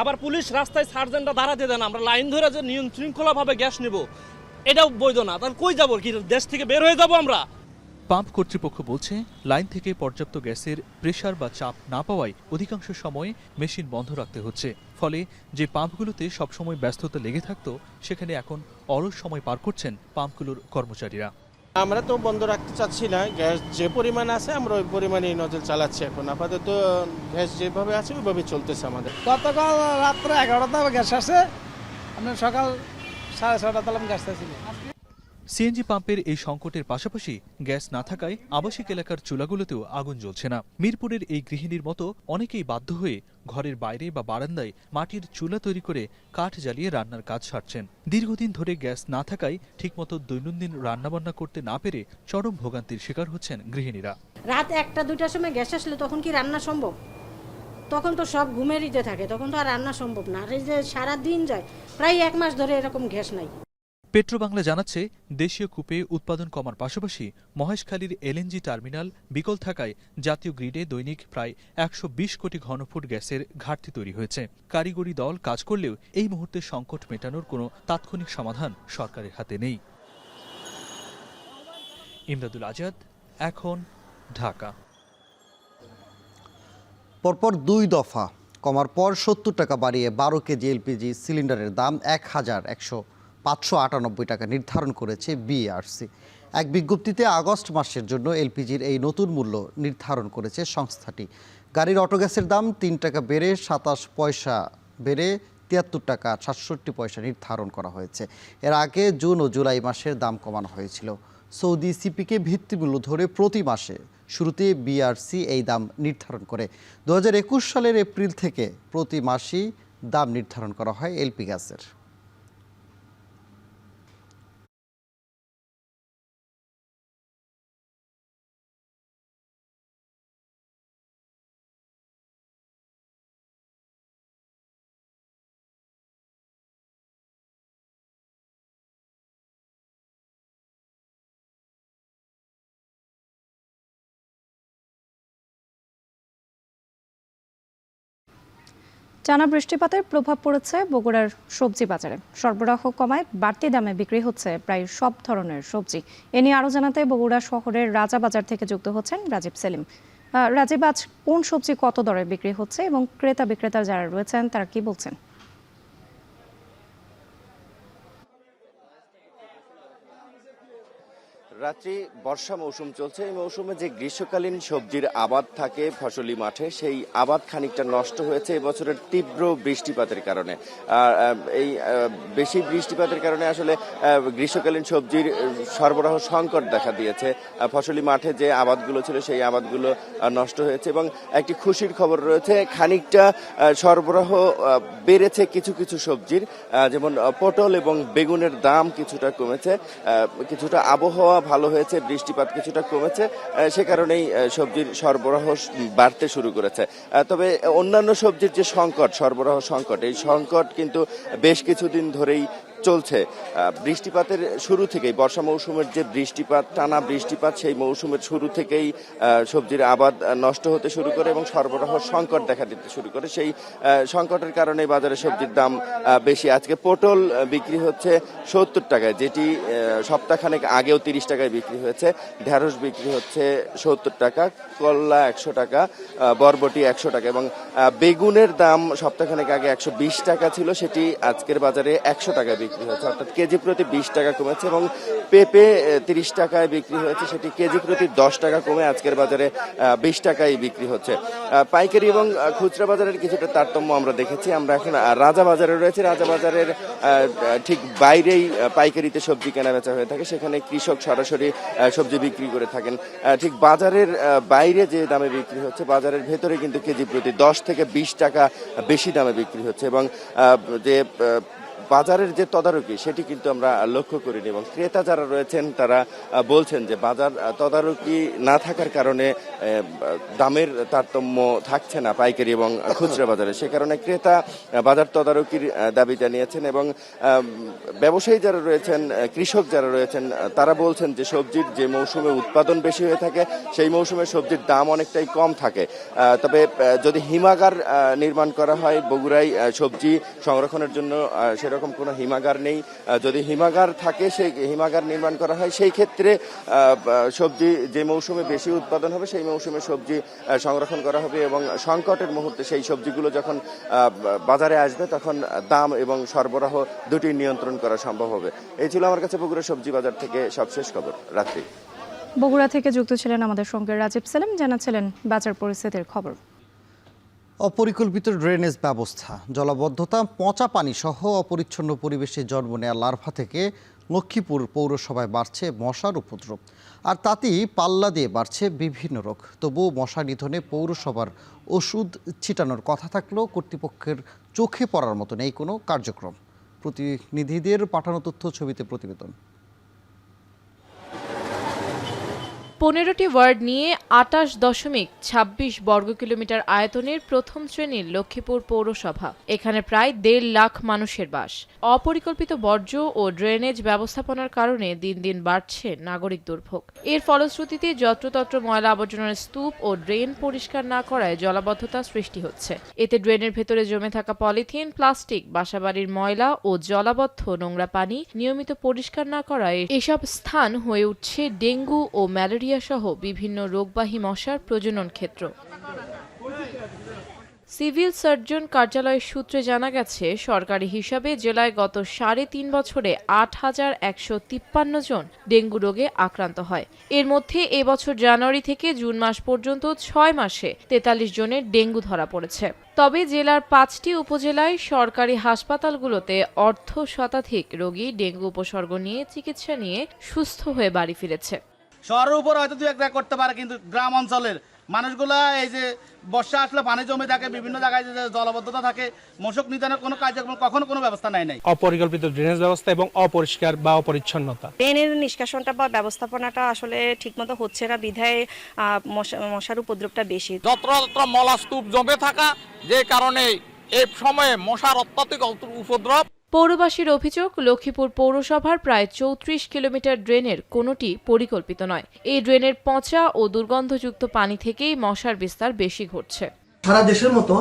আবার পুলিশ রাস্তায় সার্জেন্টরা দাঁড়াতে দেন, আমরা লাইন ধরে যে নিয়ম শৃঙ্খলাভাবে গ্যাস নেব, এটাও বৈধ না। তাহলে কই যাবো, কি দেশ থেকে বের হয়ে যাবো আমরা? পাম্প কর্তৃপক্ষ বলছে, লাইন থেকে পর্যাপ্ত গ্যাসের প্রেসার বা চাপ না পাওয়ায় অধিকাংশ সময় মেশিন বন্ধ রাখতে হচ্ছে। ফলে যে পাম্পগুলোতে সবসময় ব্যস্ততা লেগে থাকতো, সেখানে এখন অলস সময় পার করছেন পাম্পগুলোর কর্মচারীরা। আমরা তো বন্ধ রাখতে চাচ্ছি না, গ্যাস যে পরিমাণ আছে আমরা ওই পরিমাণেই নজর চালাচ্ছি। এখন আপাতত গ্যাস যেভাবে আছে ওইভাবে চলতেছে আমাদের। গতকাল রাত্রে 11টা গ্যাস আসে, আপনার সকাল 6:30 গ্যাস আসছিল। সিএনজি পাম্পের এই সংকটের পাশাপাশি গ্যাস না থাকায় আবাসিক এলাকার চুলাগুলোতেও আগুন জ্বলছে না। মিরপুরের এই গৃহিণীর মতো অনেকেই বাধ্য হয়ে ঘরের বাইরে বা বারান্দায় মাটির চুলা তৈরি করে কাঠ জ্বালিয়ে রান্নার কাজ সারছেন। দীর্ঘদিন ধরে গ্যাস না থাকায় ঠিকমতো দৈনন্দিন রান্নাবান্না করতে না পেরে চরম ভোগান্তির শিকার হচ্ছেন গৃহিণীরা। রাত 1টা-2টার সময় গ্যাস আসলে তখন কি রান্না সম্ভব? তখন তো সব ঘুমেরিতে থাকে, তখন তো আর রান্না সম্ভব না। আর এই যে সারা দিন যায়, প্রায় 1 মাস ধরে এরকম গ্যাস নাই। পেট্রোবাংলা জানাচ্ছে, দেশীয় কূপে উৎপাদন কমার পাশাপাশি মহেশখালীর এলএনজি টার্মিনাল বিকল থাকায় জাতীয় গ্রিডে দৈনিক প্রায় 120 কোটি ঘনফুট গ্যাসের ঘাটতি তৈরি হয়েছে। কারিগরি দল কাজ করলেও এই মুহূর্তে সংকট মেটানোর কোনো তাৎক্ষণিক সমাধান সরকারের হাতে নেই। ইমদাদুল আজাদ, এখন, ঢাকা। পরপর 2 দফা কমার পর 70 টাকা বাড়িয়ে 12 কেজি এলপিজি সিলিন্ডারের দাম 598 টাকা নির্ধারণ করেছে বিআরসি। এক বিজ্ঞপ্তিতে আগস্ট মাসের জন্য এলপিজির এই নতুন মূল্য নির্ধারণ করেছে সংস্থাটি। গাড়ির অটোগ্যাসের দাম 3 টাকা বেড়ে 27 পয়সা বেড়ে 73 টাকা 67 পয়সা নির্ধারণ করা হয়েছে। এর আগে জুন ও জুলাই মাসের দাম কমানো হয়েছিল। সৌদি সিপিকে ভিত্তিমূল্য ধরে প্রতি মাসে শুরুতে বিআরসি এই দাম নির্ধারণ করে। 2021 সালের এপ্রিল থেকে প্রতি মাসেই দাম নির্ধারণ করা হয় এলপি গ্যাসের। টানা বৃষ্টিপাতের প্রভাব পড়েছে বগুড়ার সবজি বাজারে। সরবরাহ কমায় বাড়তি দামে বিক্রি হচ্ছে প্রায় সব ধরনের সবজি। এ নিয়ে আরও জানাতে বগুড়া শহরের রাজাবাজার থেকে যুক্ত হচ্ছেন রাজীব সেলিম। রাজীব, আজ কোন সবজি কত দরে বিক্রি হচ্ছে এবং ক্রেতা বিক্রেতা যারা রয়েছেন তারা কি বলছেন? রাত্রি বর্ষা মৌসুম চলছে। এই মৌসুমে যে গ্রীষ্মকালীন সবজির আবাদ থাকে ফসলি মাঠে, সেই আবাদ খানিকটা নষ্ট হয়েছে এবছরের তীব্র বৃষ্টিপাতের কারণে। এই বেশি বৃষ্টিপাতের কারণে আসলে গ্রীষ্মকালীন সবজির সরবরাহ সংকট দেখা দিয়েছে। ফসলি মাঠে যে আবাদগুলো ছিল সেই আবাদগুলো নষ্ট হয়েছে এবং একটি খুশির খবর রয়েছে, খানিকটা সরবরাহ বেড়েছে কিছু কিছু সবজির, যেমন পটল এবং বেগুনের দাম কিছুটা কমেছে, কিছুটা আবহাওয়া ভালো হয়েছে, বৃষ্টিপাত কিছুটা কমেছে, সে কারণেই সবজির সরবরাহ বাড়তে শুরু করেছে। তবে অন্যান্য সবজির যে সংকট, সরবরাহ সংকট, এই সংকট কিন্তু বেশ কিছুদিন ধরেই চলছে। বৃষ্টিপাতের শুরু থেকেই, বর্ষা মৌসুমের যে বৃষ্টিপাত, টানা বৃষ্টিপাত, সেই মৌসুমের শুরু থেকেই সবজির আবাদ নষ্ট হতে শুরু করে এবং সরবরাহ সংকট দেখা দিতে শুরু করে। সেই সংকটের কারণে বাজারে সবজির দাম বেশি। আজকে পটল বিক্রি হচ্ছে 70 টাকায়, যেটি সপ্তাহখানেক আগেও 30 টাকায় বিক্রি হয়েছে। ঢেঁড়স বিক্রি হচ্ছে 70 টাকা, করলা 100 টাকা, বরবটি 100 টাকা এবং বেগুনের দাম সপ্তাহখানেক আগে 120 টাকা ছিল, সেটি আজকের বাজারে 100 টাকায় বিক্রি হয়েছে, অর্থাৎ কেজি প্রতি 20 টাকা কমেছে। এবং পেঁপে 30 টাকায় বিক্রি হয়েছে, সেটি কেজি প্রতি 10 টাকা কমে আজকের বাজারে 20 টাকায় বিক্রি হচ্ছে। পাইকারি এবং খুচরা বাজারের কিছুটা তারতম্য আমরা দেখেছি। আমরা এখন রাজা বাজারে রয়েছে। রাজা বাজারের ঠিক বাইরেই পাইকারিতে সবজি কেনা বেচা হয়ে থাকে, সেখানে কৃষক সরাসরি সবজি বিক্রি করে থাকেন। ঠিক বাজারের বাইরে যে দামে বিক্রি হচ্ছে, বাজারের ভেতরে কিন্তু কেজি প্রতি 10 থেকে 20 টাকা বেশি দামে বিক্রি হচ্ছে এবং যে বাজারের যে তদারকি, সেটি কিন্তু আমরা লক্ষ্য করিনি এবং ক্রেতা যারা রয়েছেন তারা বলছেন যে বাজার তদারকি না থাকার কারণে দামের তারতম্য থাকছে না পাইকারি এবং খুচরা বাজারে। সে কারণে ক্রেতা বাজার তদারকির দাবি জানিয়েছেন এবং ব্যবসায়ী যারা রয়েছেন, কৃষক যারা রয়েছেন, তারা বলছেন যে সবজির যে মৌসুমে উৎপাদন বেশি হয়ে থাকে, সেই মৌসুমে সবজির দাম অনেকটাই কম থাকে। তবে যদি হিমাগার নির্মাণ করা হয়, বগুড়ায় সবজি সংরক্ষণের জন্য সেরকম কোনো হিমাগার নেই। যদি হিমাগার থাকে, সেই হিমাগার নির্মাণ করা হয়, সেই ক্ষেত্রে সবজি যে মৌসুমে বেশি উৎপাদন হবে সেই মৌসুমে সবজি সংরক্ষণ করা হবে এবং সংকটের মুহূর্তে সেই সবজিগুলো যখন বাজারে আসবে তখন দাম এবং সরবরাহ দুটি নিয়ন্ত্রণ করা সম্ভব হবে। এই ছিল আমার কাছে বগুড়া সবজি বাজার থেকে সবশেষ খবর। রাত্রি বগুড়া থেকে যুক্ত ছিলেন আমাদের সঙ্গে রাজীব সেলিম, জানাচ্ছিলেন বাজার পরিস্থিতির খবর। অপরিকল্পিত ড্রেনেজ ব্যবস্থা, জলাবদ্ধতা, পচা পানি সহ অপরিচ্ছন্ন পরিবেশে জন্ম নেয়া লার্ভা থেকে লক্ষ্মীপুর পৌরসভায় বাড়ছে মশার উপদ্রব, আর তাতেই পাল্লা দিয়ে বাড়ছে বিভিন্ন রোগ। তবুও মশা নিধনে পৌরসভার ওষুধ ছিটানোর কথা থাকলেও কর্তৃপক্ষের চোখে পড়ার মতো নেই কোনো কার্যক্রম। প্রতিনিধিদের পাঠানো তথ্য ছবিতে প্রতিবেদন। 15টি ওয়ার্ড নিয়ে 28.26 বর্গ কিলোমিটার আয়তনের প্রথম শ্রেণীর লক্ষ্মীপুর পৌরসভা। এখানে প্রায় 1.5 লাখ মানুষের বাস। অপরিকল্পিত বর্জ্য ও ড্রেনেজ ব্যবস্থাপনার কারণে দিন দিন বাড়ছে নাগরিক দুর্ভোগ। এর ফলশ্রুতিতে যত্রতত্র ময়লা আবর্জনার স্তূপ ও ড্রেন পরিষ্কার না করায় জলাবদ্ধতা সৃষ্টি হচ্ছে। এতে ড্রেনের ভেতরে জমে থাকা পলিথিন, প্লাস্টিক, বাসাবাড়ির ময়লা ও জলাবদ্ধ নোংরা পানি নিয়মিত পরিষ্কার না করায় এসব স্থান হয়ে উঠছে ডেঙ্গু ও ম্যালেরিয়া সহ বিভিন্ন রোগবাহী মশার প্রজনন ক্ষেত্র। সিভিল সার্জন কার্যালয়ের সূত্রে জানা গেছে, সরকারি হিসাবে জেলায় গত 3.5 বছরে 8,153 জন ডেঙ্গু রোগে আক্রান্ত হয়। এর মধ্যে এবছর জানুয়ারি থেকে জুন মাস পর্যন্ত 6 মাসে 43 জনের ডেঙ্গু ধরা পড়েছে। তবে জেলার 5টি উপজেলায় সরকারি হাসপাতালগুলোতে অর্ধ শতাধিক রোগী ডেঙ্গু উপসর্গ নিয়ে চিকিৎসা নিয়ে সুস্থ হয়ে বাড়ি ফিরেছে। শহরের উপর হয়তো 2-1 করতে পারে, কিন্তু গ্রাম অঞ্চলের মানুষগুলা এই যে বর্ষা আসলে পানি জমে থাকে, বিভিন্ন জায়গায় যে জলাবদ্ধতা থাকে, মশক নিধনের কোনো কার্যক্রম কখনো কোনো ব্যবস্থা নাই। অপরিকল্পিত ড্রেনেজ ব্যবস্থা এবং অপরিষ্কার বা অপরিচ্ছন্নতা, ড্রেনের নিষ্কাশনটা বা ব্যবস্থাপনাটা আসলে ঠিকমতো হচ্ছে না, বিধায় মশার উপদ্রবটা বেশি। যত্র মলা স্তূপ জমে থাকা, যে কারণে এই সময়ে মশার অত্যাধিক উপদ্রব। পৌরবাসীর অভিযোগ, লক্ষ্মীপুর পৌরসভার প্রায় 34 কিলোমিটার ড্রেনের কোনোটি পরিকল্পিত নয়। এই ড্রেনের পচা ও দুর্গন্ধযুক্ত পানি থেকেই মশার বিস্তার বেশি ঘটছে। সারা দেশের মতো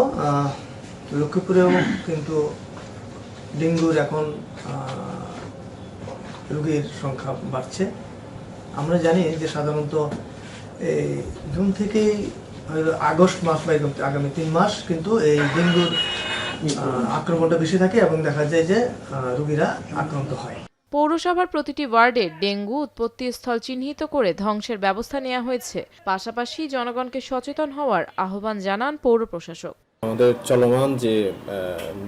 লক্ষ্মীপুরেও কিন্তু ডেঙ্গুর এখন রোগীর সংখ্যা বাড়ছে। আমরা জানি যে সাধারণত এই জুন থেকেই আগস্ট মাস বা আগামী 3 মাস কিন্তু এই ডেঙ্গুর আক্রমণটা বেশি থাকে এবং দেখা যায় যে রোগীরা আক্রান্ত হয়। পৌরসভার প্রতিটি ওয়ার্ডে ডেঙ্গু উৎপত্তি স্থল চিহ্নিত করে ধ্বংসের ব্যবস্থা নেওয়া হয়েছে। পাশাপাশি জনগণকে সচেতন হওয়ার আহ্বান জানান পৌর প্রশাসক। আমাদের চলমান যে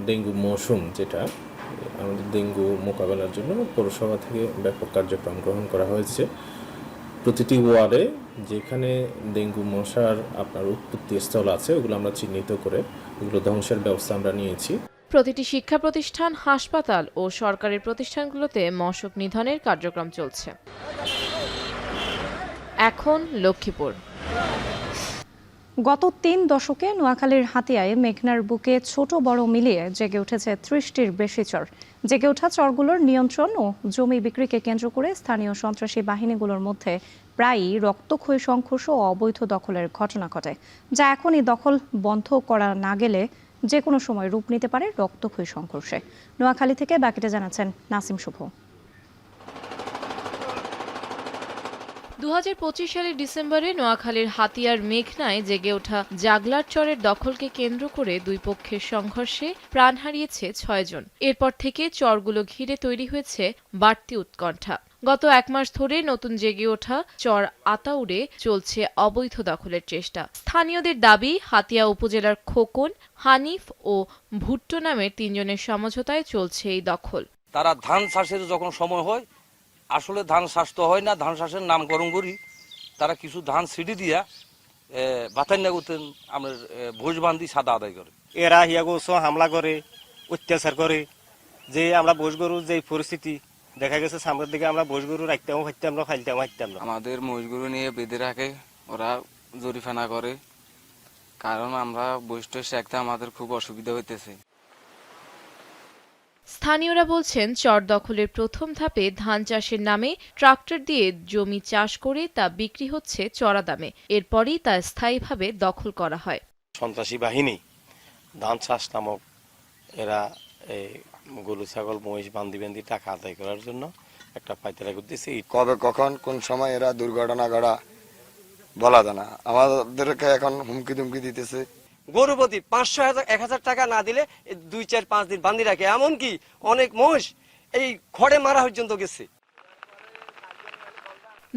ডেঙ্গু মৌসুম, যেটা আমাদের ডেঙ্গু মোকাবেলার জন্য পৌরসভা থেকে ব্যাপক কার্যক্রম গ্রহণ করা হয়েছে। প্রতিটি ওয়ার্ডে যেখানে ডেঙ্গু মশার আপনার উৎপত্তি স্থল আছে ওগুলো আমরা চিহ্নিত করে ওগুলো ধ্বংসের ব্যবস্থা আমরা নিয়েছি। প্রতিটি শিক্ষা প্রতিষ্ঠান, হাসপাতাল ও সরকারি প্রতিষ্ঠানগুলোতে মশক নিধনের কার্যক্রম চলছে। এখন লক্ষ্মীপুর। গত 3 দশকে নোয়াখালীর হাতিয়ায় মেঘনার বুকে ছোট বড় মিলিয়ে জেগে উঠেছে 30টির বেশি চর। জেগে ওঠা চরগুলোর নিয়ন্ত্রণ ও জমি বিক্রিকে কেন্দ্র করে স্থানীয় সন্ত্রাসী বাহিনীগুলোর মধ্যে প্রায়ই রক্তক্ষয়ী সংঘর্ষ ও অবৈধ দখলের ঘটনা ঘটে, যা এখনই দখল বন্ধ করা না গেলে যে কোনো সময় রূপ নিতে পারে রক্তক্ষয়ী সংঘর্ষে। নোয়াখালী থেকে বাকিটা জানাচ্ছেন নাসিম শুভ। 2025 সালের ডিসেম্বরে নোয়াখালীর হাতিয়ার মেঘনায় জেগে ওঠা জাগলার চরের দখলকে কেন্দ্র করে দুই পক্ষের সংঘর্ষে প্রাণ হারিয়েছে 6 জন। এরপর থেকে চরগুলো ঘিরে তৈরি হয়েছে বাড়তি উৎকণ্ঠা। গত 1 মাস ধরে নতুন জেগে ওঠা চর আতাউরে চলছে অবৈধ দখলের চেষ্টা। স্থানীয়দের দাবি, হাতিয়া উপজেলার খোকন, হানিফ ও ভুট্টো নামের 3 জনের সমঝোতায় চলছে এই দখল। তারা ধান চাষের যখন সময় হয়, আসলে ধান চাষ তো হয় না, ধান চাষের নামকরণ করি তারা কিছু ধান ছিটি দিয়া বাতান্যা করতেন আমরা ভোজ বান্ধি সাদা আদায় করে। এরা হিয়াগো হামলা করে, অত্যাচার করে। যে আমরা ভোজ গরুর যে পরিস্থিতি দেখা গেছে, সামনের দিকে আমরা ভোজ গরু রাখতেও হাঁটতাম না, ফাইলতেও হাঁটতাম না। আমাদের মহিষ গরু নিয়ে বেঁধে রাখে, ওরা জরিফানা করে, কারণ আমরা বৈষ্ঠ রাখতে আমাদের খুব অসুবিধা হইতেছে। স্থানীয়রা বলছেন, চর দখলের প্রথম ধাপে ধান চাষের নামে ট্রাক্টর দিয়ে জমি চাষ করে তা বিক্রি হচ্ছে চড়া দামে। এরপরই তা স্থায়ীভাবে দখল করা হয়। সন্ত্রাসী বাহিনী ধান চাষ নামক এরা গরু ছাগল মহিষ বান্ধি বান্ধি টাকা আদায় করার জন্য একটা পাইতারা করতেছে। কবে কখন কোন সময় এরা দুর্ঘটনা ঘটা বলা যায় না। আমাদেরকে এখন হুমকি দুমকি দিতেছে। গরু প্রতি 500-1000 টাকা না দিলে 2-4-5 দিন বান্ধি রাখে। এমনকি অনেক মোষ এই খড়ে মারা পর্যন্ত গেছে।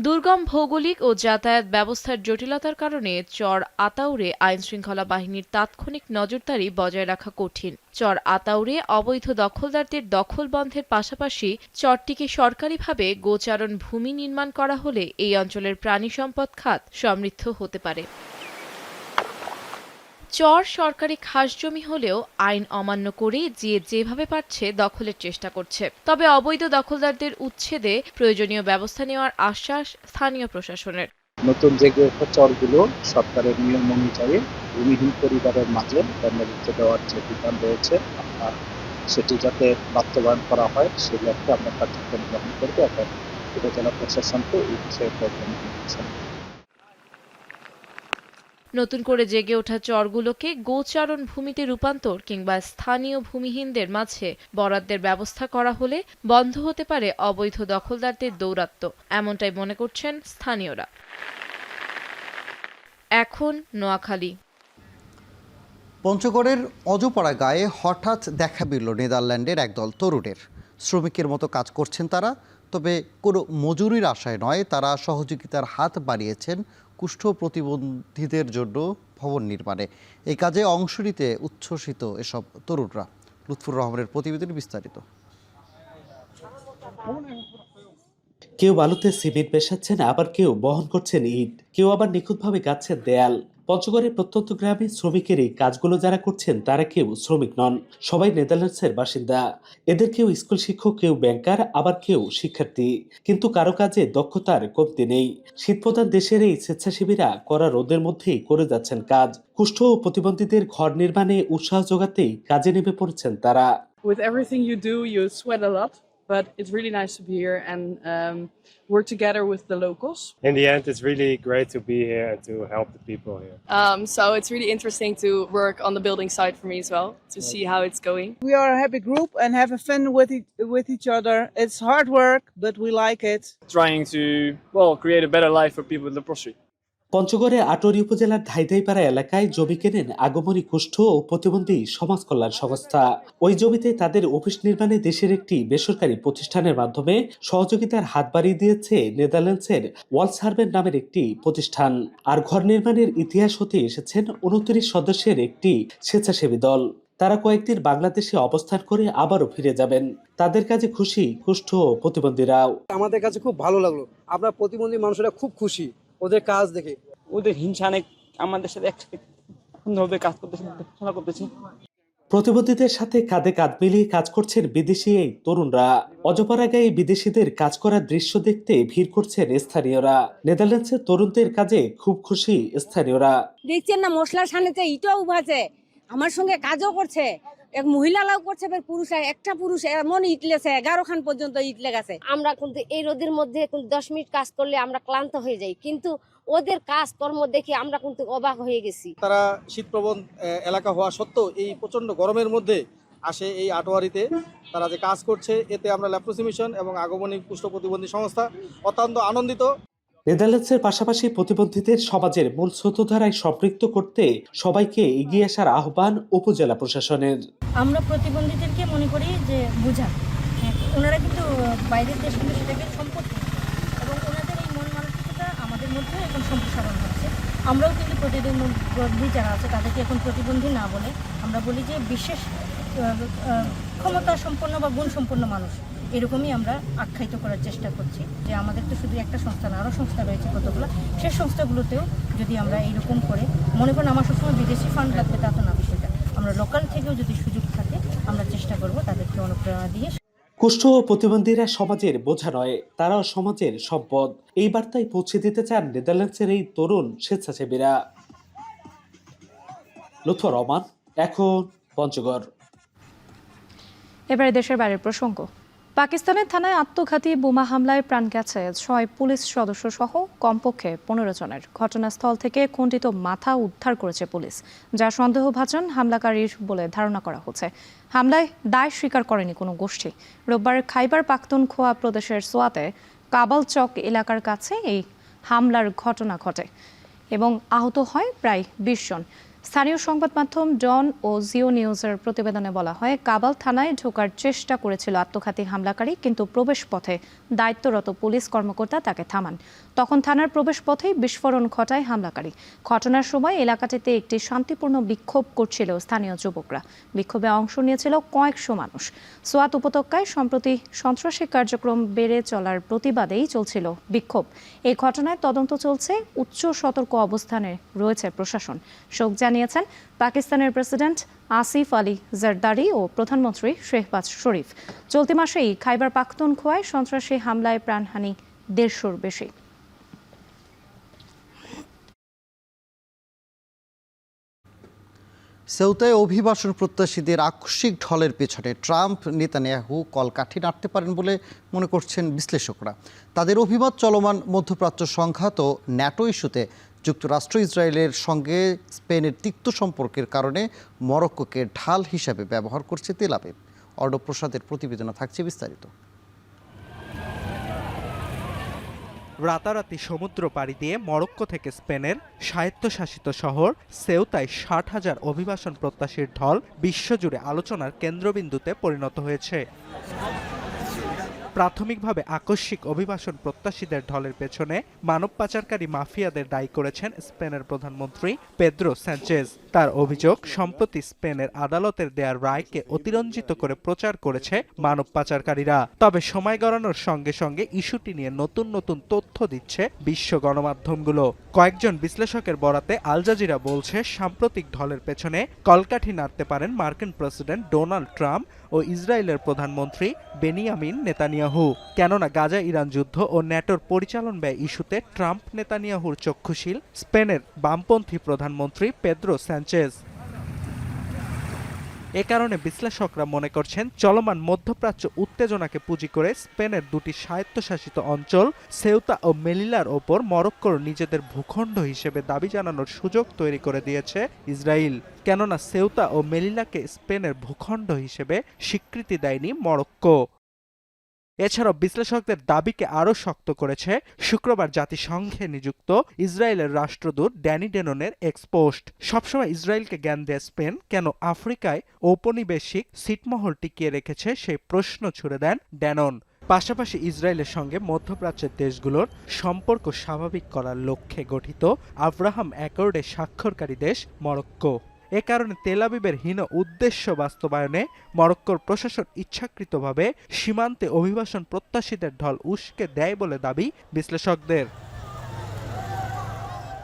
দুর্গম ভৌগোলিক ও যাতায়াত ব্যবস্থার জটিলতার কারণে চর আতাউরে আইনশৃঙ্খলা বাহিনীর তাৎক্ষণিক নজরদারি বজায় রাখা কঠিন। চর আতাউরে অবৈধ দখলদারদের দখল বন্ধের পাশাপাশি চরটিকে সরকারিভাবে গোচারণ ভূমি নির্মাণ করা হলে এই অঞ্চলের প্রাণী সম্পদ খাত সমৃদ্ধ হতে পারে। চর সরকারি খাস জমি হলেও আইন অমান্য করে যেভাবে পারছে দখলের চেষ্টা করছে। তবে অবৈধ দখলদারদের উচ্ছেদে প্রয়োজনীয় ব্যবস্থা নেওয়ার আশ্বাস স্থানীয় প্রশাসনের। নতুন জেগে ওঠা চরগুলো সরকারের নিয়ম অনুযায়ী ভূমিহীন পরিবারের মাঝে বন্দোবস্ত দেওয়ার যে বিধান রয়েছে, সেটি যাতে বাস্তবায়ন করা হয় সেই লক্ষ্যে আমরা কার্যক্রম গ্রহণ করবো এবং উপজেলা প্রশাসনকে এই বিষয়ে প্রয়োজন দিচ্ছেন। নতুন করে জেগে ওঠা চরগুলোকে গোচারণ ভূমিতে রূপান্তর কিংবা স্থানীয় ভূমিহীনদের মাঝে বরাদ্দের ব্যবস্থা করা হলে বন্ধ হতে পারে অবৈধ দখলদারদের দৌরাত্ম্য, এমনটাই মনে করছেন স্থানীয়রা। এখন নোয়াখালী। পঞ্চগড়ের অজপাড়া গায়ে হঠাৎ দেখা মিলল নেদারল্যান্ডের একদল তরুণের। শ্রমিকের মতো কাজ করছেন তারা, তবে কোনো মজুরির আশায় নয়। তারা সহযোগিতার হাত বাড়িয়েছেন কুষ্ঠ প্রতিবন্ধীদের জন্য ভবন নির্মাণে। এই কাজে অংশ নিতে উচ্ছ্বসিত এসব তরুণরা। লুৎফুর রহমানের প্রতিবেদন বিস্তারিত। কেউ বালুতে সিমেন্ট মেশাচ্ছেন, আবার কেউ বহন করছেন ইট, কেউ আবার নিখুঁতভাবে গাচ্ছেন দেয়াল। পঞ্চগড়ের প্রত্যন্ত গ্রামে শ্রমিকের এই কাজগুলো যারা করছেন তারা কেউ শ্রমিক নন, সবাই নেদারল্যান্ডসের বাসিন্দা। এদের কেউ স্কুল শিক্ষক, কেউ ব্যাংকার, আবার কেউ শিক্ষার্থী। কিন্তু কারো কাজে দক্ষতার কমতি নেই। শীতপ্রধান দেশের এই স্বেচ্ছাসেবীরা কড়া রোদের মধ্যেই করে যাচ্ছেন কাজ। কুষ্ঠ ও প্রতিবন্ধীদের ঘর নির্মাণে উৎসাহ যোগাতেই কাজে নেমে পড়েছেন তারা। With everything you do, you sweat a lot. but it's really nice to be here and work together with the locals. In the end, it's really great to be here and to help the people here. So it's really interesting to work on the building site for me as well, to see how it's going. We are a happy group and have fun with each other. It's hard work, but we like it. Trying to, create a better life for people with leprosy. পঞ্চগড়ে আটোয়ারী উপজেলার ধাইধাইপাড়া এলাকায় জমি কেনেন আগমনী কুষ্ঠ ও প্রতিবন্ধী সমাজ কল্যাণ সংস্থা। ওই জমিতে তাদের অফিস নির্মাণে দেশের একটি বেসরকারি প্রতিষ্ঠানের মাধ্যমে সহযোগিতার হাত বাড়িয়ে দিয়েছে নেদারল্যান্ডসের ওয়ালসার্ভেন নামের একটি প্রতিষ্ঠান। আর ঘর নির্মাণের ইতিহাস হতে এসেছেন 29 সদস্যের একটি স্বেচ্ছাসেবী দল। তারা কয়েকদিন বাংলাদেশে অবস্থান করে আবারও ফিরে যাবেন। তাদের কাজে খুশি কুষ্ঠ ও প্রতিবন্ধীরাও। আমাদের কাছে খুব ভালো লাগলো, আমরা প্রতিবন্ধী মানুষরা খুব খুশি ওদের কাজ দেখে। ওদের হিংসা নেই, আমাদের সাথে একসাথে সুন্দরভাবে কাজ করতেছে। প্রতিবন্ধীদের সাথে কাঁধে কাঁধ মিলিয়ে কাজ করছেন বিদেশি এই তরুণরা। অজপাড়া গায়ে বিদেশিদের কাজ করার দৃশ্য দেখতে ভিড় করছেন স্থানীয়রা। নেদারল্যান্ডসের তরুণদের কাজে খুব খুশি স্থানীয়রা। দেখছেন না, মশলার সামনেতে ইটাও ভাজে, আমার সঙ্গে কাজও করছে, এক মহিলারাও করছে, একটা পুরুষ এমন ইট লেছে 11 খান পর্যন্ত ইট লেগেছে। আমরা কিন্তু এই রোদের মধ্যে 10 মিনিট কাজ করলে আমরা ক্লান্ত হয়ে যাই, কিন্তু ওদের কাজ কর্ম দেখে আমরা কিন্তু অবাক হয়ে গেছি। তারা শীতপ্রবণ এলাকা হওয়া সত্ত্বেও এই প্রচন্ড গরমের মধ্যে আসে এই আটোয়ারিতে তারা যে কাজ করছে, এতে আমরা লেপ্রোসি মিশন এবং আগমনী কুষ্ঠ প্রতিবন্ধী সংস্থা অত্যন্ত আনন্দিত। নেদারল্যান্ডসের পাশাপাশি প্রতিবন্ধীদের সমাজের মূল স্রোতধারায় সম্পৃক্ত করতে সবাইকে এগিয়ে আসার আহ্বান উপজেলা প্রশাসনের। আমরা প্রতিবন্ধীদেরকে মনে করি যে বোঝা, ওনারা কিন্তু বাইরের দেশগুলো সেটাকে সম্পদ এবং ওনাদের এই মন মানসিকতা আমাদের মধ্যে এখন সম্প্রসারণ হচ্ছে। আমরাও কিন্তু প্রতিবন্ধী যারা আছে তাদেরকে এখন প্রতিবন্ধী না বলে আমরা বলি যে বিশেষ ক্ষমতা সম্পন্ন বা গুণ সম্পন্ন মানুষ, এরকমই আমরা আখ্যায়িত করার চেষ্টা করছি। যে আমাদের তো শুধু একটা সংস্থা না, আরও সংস্থা রয়েছে কতগুলো, সেই সংস্থাগুলোতেও যদি আমরা এইরকম করে মনে করেন, আমার সবসময় বিদেশি ফান্ড লাগবে তা তো না বিষয়টা, আমরা লোকাল থেকেও যদি সুযোগ থাকে আমরা চেষ্টা করব তাদেরকে অনুপ্রেরণা দিয়ে। কুষ্ঠ ও প্রতিবন্ধীরা সমাজের বোঝা নয়, তারাও সমাজের সম্পদ, এই বার্তায় পৌঁছে দিতে চান নেদারল্যান্ডসের এই তরুণ স্বেচ্ছাসেবীরা। লুৎফর রহমান, এখন পঞ্চগড়। এবারে দেশের বাইরের প্রসঙ্গ। পাকিস্তানের থানায় আত্মঘাতী বোমা হামলায় প্রাণ গেছে 6 পুলিশ সদস্য সহ কমপক্ষে 15 জনের। ঘটনাস্থল থেকে খণ্ডিত মাথা উদ্ধার করেছে পুলিশ, যা সন্দেহভাজন হামলাকারীর বলে ধারণা করা হচ্ছে। হামলায় দায় স্বীকার করেনি কোনো গোষ্ঠী। রোববার খাইবার পাখতুনখোয়া প্রদেশের সোয়াতে কাবাল চক এলাকার কাছে এই হামলার ঘটনা ঘটে এবং আহত হয় প্রায় 20 জন। স্থানীয় সংবাদ মাধ্যম ডন ও জিও নিউজের প্রতিবেদনে বলা হয়, কাবাল থানায় ঢোকার চেষ্টা করেছিল আত্মঘাতী হামলাকারী, কিন্তু প্রবেশ পথে দায়িত্বরত পুলিশ কর্মকর্তা তাকে থামান। তখন থানার প্রবেশ পথেই বিস্ফোরণ ঘটায় হামলাকারী। ঘটনার সময় এলাকাটিতে একটি শান্তিপূর্ণ বিক্ষোভ করছিল স্থানীয় যুবকরা। বিক্ষোভে অংশ নিয়েছিল কয়েকশো মানুষ। সোয়াত উপত্যকায় সম্প্রতি সন্ত্রাসী কার্যক্রম বেড়ে চলার প্রতিবাদেই চলছিল বিক্ষোভ। এই ঘটনায় তদন্ত চলছে, উচ্চ সতর্ক অবস্থানে রয়েছে প্রশাসন। শোক জানিয়েছেন পাকিস্তানের প্রেসিডেন্ট আসিফ আলী জারদারি ও প্রধানমন্ত্রী শেহবাজ শরীফ। চলতি মাসেই খাইবার পাখতুনখোয়ায় সন্ত্রাসী হামলায় প্রাণহানি 150-র বেশি। সেউতায় অভিবাসন প্রত্যাশীদের আকস্মিক ঢলের পেছনে ট্রাম্প নেতানিয়াহু কলকাঠি নাড়তে পারেন বলে মনে করছেন বিশ্লেষকরা। তাদের অভিমত, চলমান মধ্যপ্রাচ্য সংঘাত ও ন্যাটো ইস্যুতে যুক্তরাষ্ট্র ইসরায়েলের সঙ্গে স্পেনের তিক্ত সম্পর্কের কারণে মরক্কোকে ঢাল হিসাবে ব্যবহার করছে তেল আবিব। অর্ণব প্রসাদের প্রতিবেদনে থাকছে বিস্তারিত। রাতারাতি সমুদ্র পাড়ি দিয়ে মরক্কো থেকে স্পেনের স্বায়ত্তশাসিত শহর সেউতায় 60,000 অভিবাসন প্রত্যাশীর ঢল বিশ্বজুড়ে আলোচনার কেন্দ্রবিন্দুতে পরিণত হয়েছে। প্রাথমিকভাবে আকস্মিক অভিবাসন প্রত্যাশীদের ঢলের পেছনে মানব পাচারকারী মাফিয়াদের দায়ী করেছেন স্পেনের প্রধানমন্ত্রী পেদ্রো স্যাঞ্চেজ। তার অভিযোগ, সম্প্রতি স্পেনের আদালতের দেয়ার রায়কে অতিরঞ্জিত করে প্রচার করেছে মানব পাচারকারীরা। তবে সময় গড়ানোর সঙ্গে সঙ্গে ইস্যুটি নিয়ে নতুন নতুন তথ্য দিচ্ছে বিশ্ব গণমাধ্যমগুলো। কয়েকজন বিশ্লেষকের বরাতে আল জাজিরা বলছে, সাম্প্রতিক ঢলের পেছনে কলকাঠি নাড়তে পারেন মার্কিন প্রেসিডেন্ট ডোনাল্ড ট্রাম্প ও ইসরায়েলের প্রধানমন্ত্রী বেনিয়ামিন নেতানিয়াহু। কেননা গাজা ইরান যুদ্ধ ও ন্যাটোর পরিচালন ব্যয় ইস্যুতে ট্রাম্প নেতানিয়াহুর চক্ষুশীল স্পেনের বামপন্থী প্রধানমন্ত্রী পেদ্রো স্যাঞ্চেজ। এ কারণে বিশ্লেষকরা মনে করছেন চলমান মধ্যপ্রাচ্য উত্তেজনাকে পুঁজি করে স্পেনের দুটি স্বায়ত্তশাসিত অঞ্চল সেউতা ও মেলিলার ওপর মরক্কোর নিজেদের ভূখণ্ড হিসেবে দাবি জানানোর সুযোগ তৈরি করে দিয়েছে ইসরায়েল। কেননা সেউতা ও মেলিলাকে স্পেনের ভূখণ্ড হিসেবে স্বীকৃতি দেয়নি মরক্কো। এছাড়াও বিশ্লেষকদের দাবিকে আরও শক্ত করেছে শুক্রবার জাতিসংঘে নিযুক্ত ইসরায়েলের রাষ্ট্রদূত ড্যানি ডেননের এক্সপোস্ট। সবসময় ইসরায়েলকে জ্ঞান দেয় স্পেন কেন আফ্রিকায় ঔপনিবেশিক ছিটমহল টিকিয়ে রেখেছে সেই প্রশ্ন ছুড়ে দেন ড্যানন। পাশাপাশি ইসরায়েলের সঙ্গে মধ্যপ্রাচ্যের দেশগুলোর সম্পর্ক স্বাভাবিক করার লক্ষ্যে গঠিত আব্রাহাম অ্যাকর্ডে স্বাক্ষরকারী দেশ মরক্কো। এ কারণে তেল আবিবের হীন উদ্দেশ্য বাস্তবায়নে মরক্কোর প্রশাসন ইচ্ছাকৃতভাবে সীমান্তে অভিবাসন প্রত্যাশীদের ঢল উস্কে দেয় বলে দাবি বিশ্লেষকদের।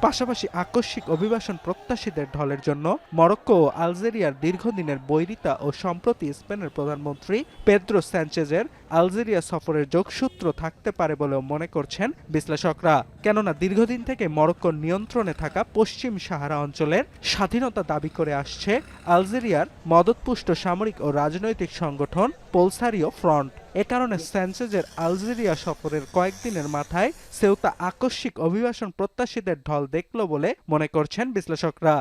পাশাপাশি আকস্মিক অভিবাসন প্রত্যাশীদের ঢলের জন্য মরক্কো ও আলজেরিয়ার দীর্ঘদিনের বৈরিতা ও সম্প্রতি স্পেনের প্রধানমন্ত্রী পেদ্রো স্যাঞ্চেজের আলজেরিয়া সফরের যোগসূত্র থাকতে পারে বলেও মনে করছেন বিশ্লেষকরা। কেননা দীর্ঘদিন থেকে মরক্কোর নিয়ন্ত্রণে থাকা পশ্চিম সাহারা অঞ্চলের স্বাধীনতা দাবি করে আসছে আলজেরিয়ার মদতপুষ্ট সামরিক ও রাজনৈতিক সংগঠন পোলসারিও ফ্রন্ট। এ কারণে স্যাঞ্চেজের আলজেরিয়া সফরের কয়েকদিনের মাথায় সেউতা আকস্মিক অভিবাসন প্রত্যাশীদের ঢল দেখল বলে মনে করছেন বিশ্লেষকরা।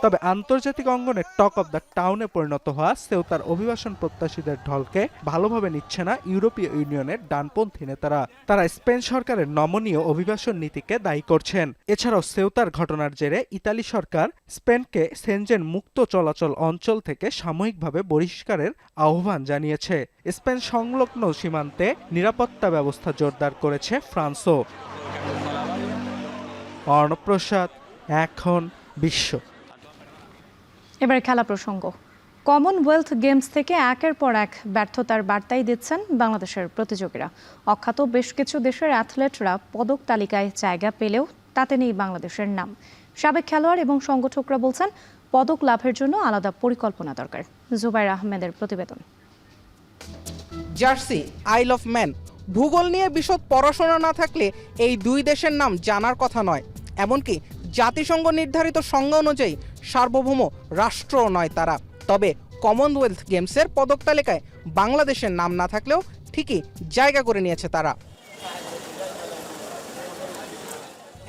তবে আন্তর্জাতিক অঙ্গনে টক অব দ্য টাউনে পরিণত হওয়া সেউতার অভিবাসন প্রত্যাশীদের ঢলকে ভালোভাবে নিচ্ছে না ইউরোপীয় ইউনিয়নের ডানপন্থী নেতারা। তারা স্পেন সরকারের নমনীয় অভিবাসন নীতিকে দায়ী করছেন। এছাড়াও সেউতার ঘটনার জেরে ইতালি সরকার স্পেনকে সেনজেন মুক্ত চলাচল অঞ্চল থেকে সাময়িকভাবে বহিষ্কারের আহ্বান জানিয়েছে। স্পেন সংলগ্ন সীমান্তে নিরাপত্তা ব্যবস্থা জোরদার করেছে ফ্রান্সও। অর্ণব প্রসাদ, এখন বিশ্ব। এবারে খেলা প্রসঙ্গ। কমনওয়েলথ গেমস থেকে একের পর এক ব্যর্থতার বার্তাই দিচ্ছেন বাংলাদেশের প্রতিযোগীরা। অখ্যাত বেশ কিছু দেশের অ্যাথলেটরা পদক তালিকায় জায়গা পেলেও তাতে নেই বাংলাদেশের নাম। সাবেক খেলোয়াড় এবং সংগঠকরা বলছেন পদক লাভের জন্য আলাদা পরিকল্পনা দরকার। জুবাইর আহমেদের প্রতিবেদন। জার্সি, আইল অফ ম্যান, ভূগোল নিয়ে বিশদ পড়াশোনা না থাকলে এই দুই দেশের নাম জানার কথা নয়। এমনকি জাতিসংঘ নির্ধারিত সংজ্ঞা অনুযায়ী সার্বভৌম রাষ্ট্রও নয় তারা। তবে কমনওয়েলথ গেমসের পদক তালিকায় বাংলাদেশের নাম না থাকলেও ঠিকই জায়গা করে নিয়েছে তারা।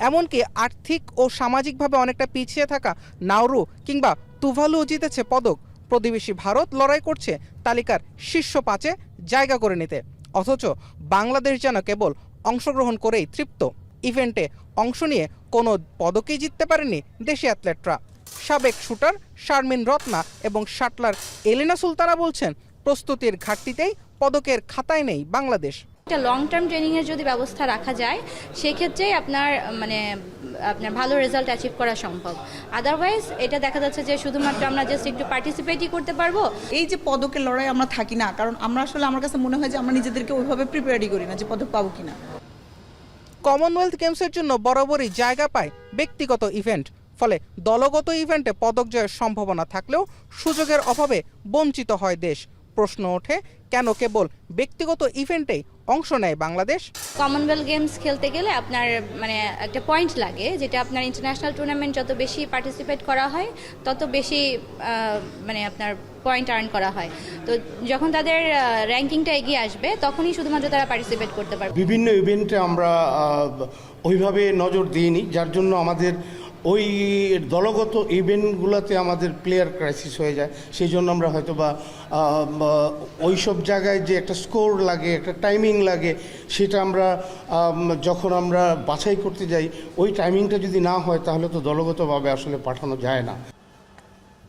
এমনকি আর্থিক ও সামাজিকভাবে অনেকটা পিছিয়ে থাকা নাউরু কিংবা তুভালুও জিতেছে পদক। প্রতিবেশী ভারত লড়াই করছে তালিকার শীর্ষ 5-এ জায়গা করে নিতে। অথচ বাংলাদেশ যেন কেবল অংশগ্রহণ করেই তৃপ্ত। ইভেন্টে অংশ নিয়ে কোনো পদকই জিততে পারেনি দেশি অ্যাথলেটরা। সাবেক শুটার শারমিন রত্না এবং শাটলার এলিনা সুলতানা বলছেন প্রস্তুতির ঘাটতিতেই পদকের খাতায় নেই বাংলাদেশ। একটা লং টার্ম ট্রেনিংয়ের যদি ব্যবস্থা রাখা যায় সেক্ষেত্রে আপনার ভালো রেজাল্ট অ্যাচিভ করা সম্ভব। আদারওয়াইজ এটা দেখা যাচ্ছে যে শুধুমাত্র আমরা জাস্ট একটু পার্টিসিপেটই করতে পারবো। এই যে পদকের লড়াই আমরা থাকি না, কারণ আমরা আসলে আমার কাছে মনে হয় যে আমরা নিজেদেরকে ওইভাবে প্রিপেয়ারই করি না যে পদক পাবো কিনা। কমনওয়েলথ গেমসের জন্য বরাবরই জায়গা পায় ব্যক্তিগত ইভেন্ট। ফলে দলগত ইভেন্টে পদক জয়ের সম্ভাবনা থাকলেও সুযোগের অভাবে বঞ্চিত হয় দেশ। প্রশ্ন ওঠে কেন কেবল ব্যক্তিগত ইভেন্টেই অংশ নেয় বাংলাদেশ। কমনওয়েলথ গেমস খেলতে গেলে আপনার একটা পয়েন্ট লাগে, যেটা আপনার ইন্টারন্যাশনাল টুর্নামেন্ট যত বেশি পার্টিসিপেট করা হয় তত বেশি আপনার পয়েন্ট আর্ন করা হয়। তো যখন তাদের র্যাঙ্কিংটা এগিয়ে আসবে তখনই শুধুমাত্র তারা পার্টিসিপেট করতে পারবে। বিভিন্ন ইভেন্টে আমরা ওইভাবে নজর দিইনি, যার জন্য আমাদের ওই দলগত ইভেন্টগুলোতে আমাদের প্লেয়ার ক্রাইসিস হয়ে যায়। সেই জন্য আমরা হয়তো বা ওই সব জায়গায় যে একটা স্কোর লাগে, একটা টাইমিং লাগে, সেটা আমরা যখন আমরা বাছাই করতে যাই ওই টাইমিংটা যদি না হয় তাহলে তো দলগতভাবে আসলে পাঠানো যায় না।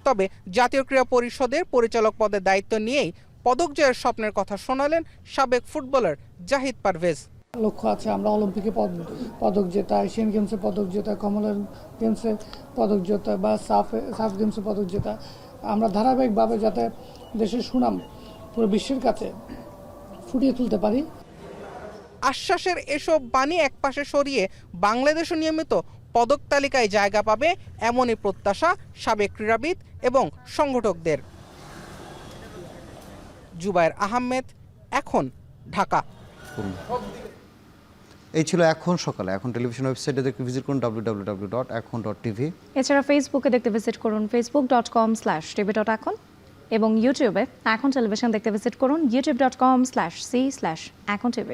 তবে জাতীয় ক্রীড়া পরিষদের পরিচালক পদে দায়িত্ব নিয়েই পদক জয়ের স্বপ্নের কথা শোনালেন সাবেক ফুটবলার জাহিদ পারভেজ। লক্ষ্য আছে আমরা অলিম্পিকে পদক জেতা, এশিয়ান গেমসে পদক জেতা, কমনওয়েলথ গেমসে পদক জেতা বা সাফ গেমসে পদক জেতা। আমরা ধারাবাহিকভাবে যাতে দেশের সুনাম পুরো বিশ্বের কাছে ফুটিয়ে তুলতে পারি। আশ্বাসের এসব বাণী একপাশে সরিয়ে বাংলাদেশও নিয়মিত পদক তালিকায় জায়গা পাবে এমনই প্রত্যাশা সাবেক ক্রীড়াবিদ এবং সংগঠকদের। জুবায়ের আহমেদ, এখন, ঢাকা। এই ছিল এখন সকালে। এখন টেলিভিশন ওয়েবসাইটে দেখতে ভিজিট করুন www.ekon.tv। এছাড়া ফেসবুকে দেখতে ভিজিট করুন facebook.com/tv.ekon এবং ইউটিউবে এখন টেলিভিশন দেখতে ভিজিট করুন youtube.com/c/ekontv।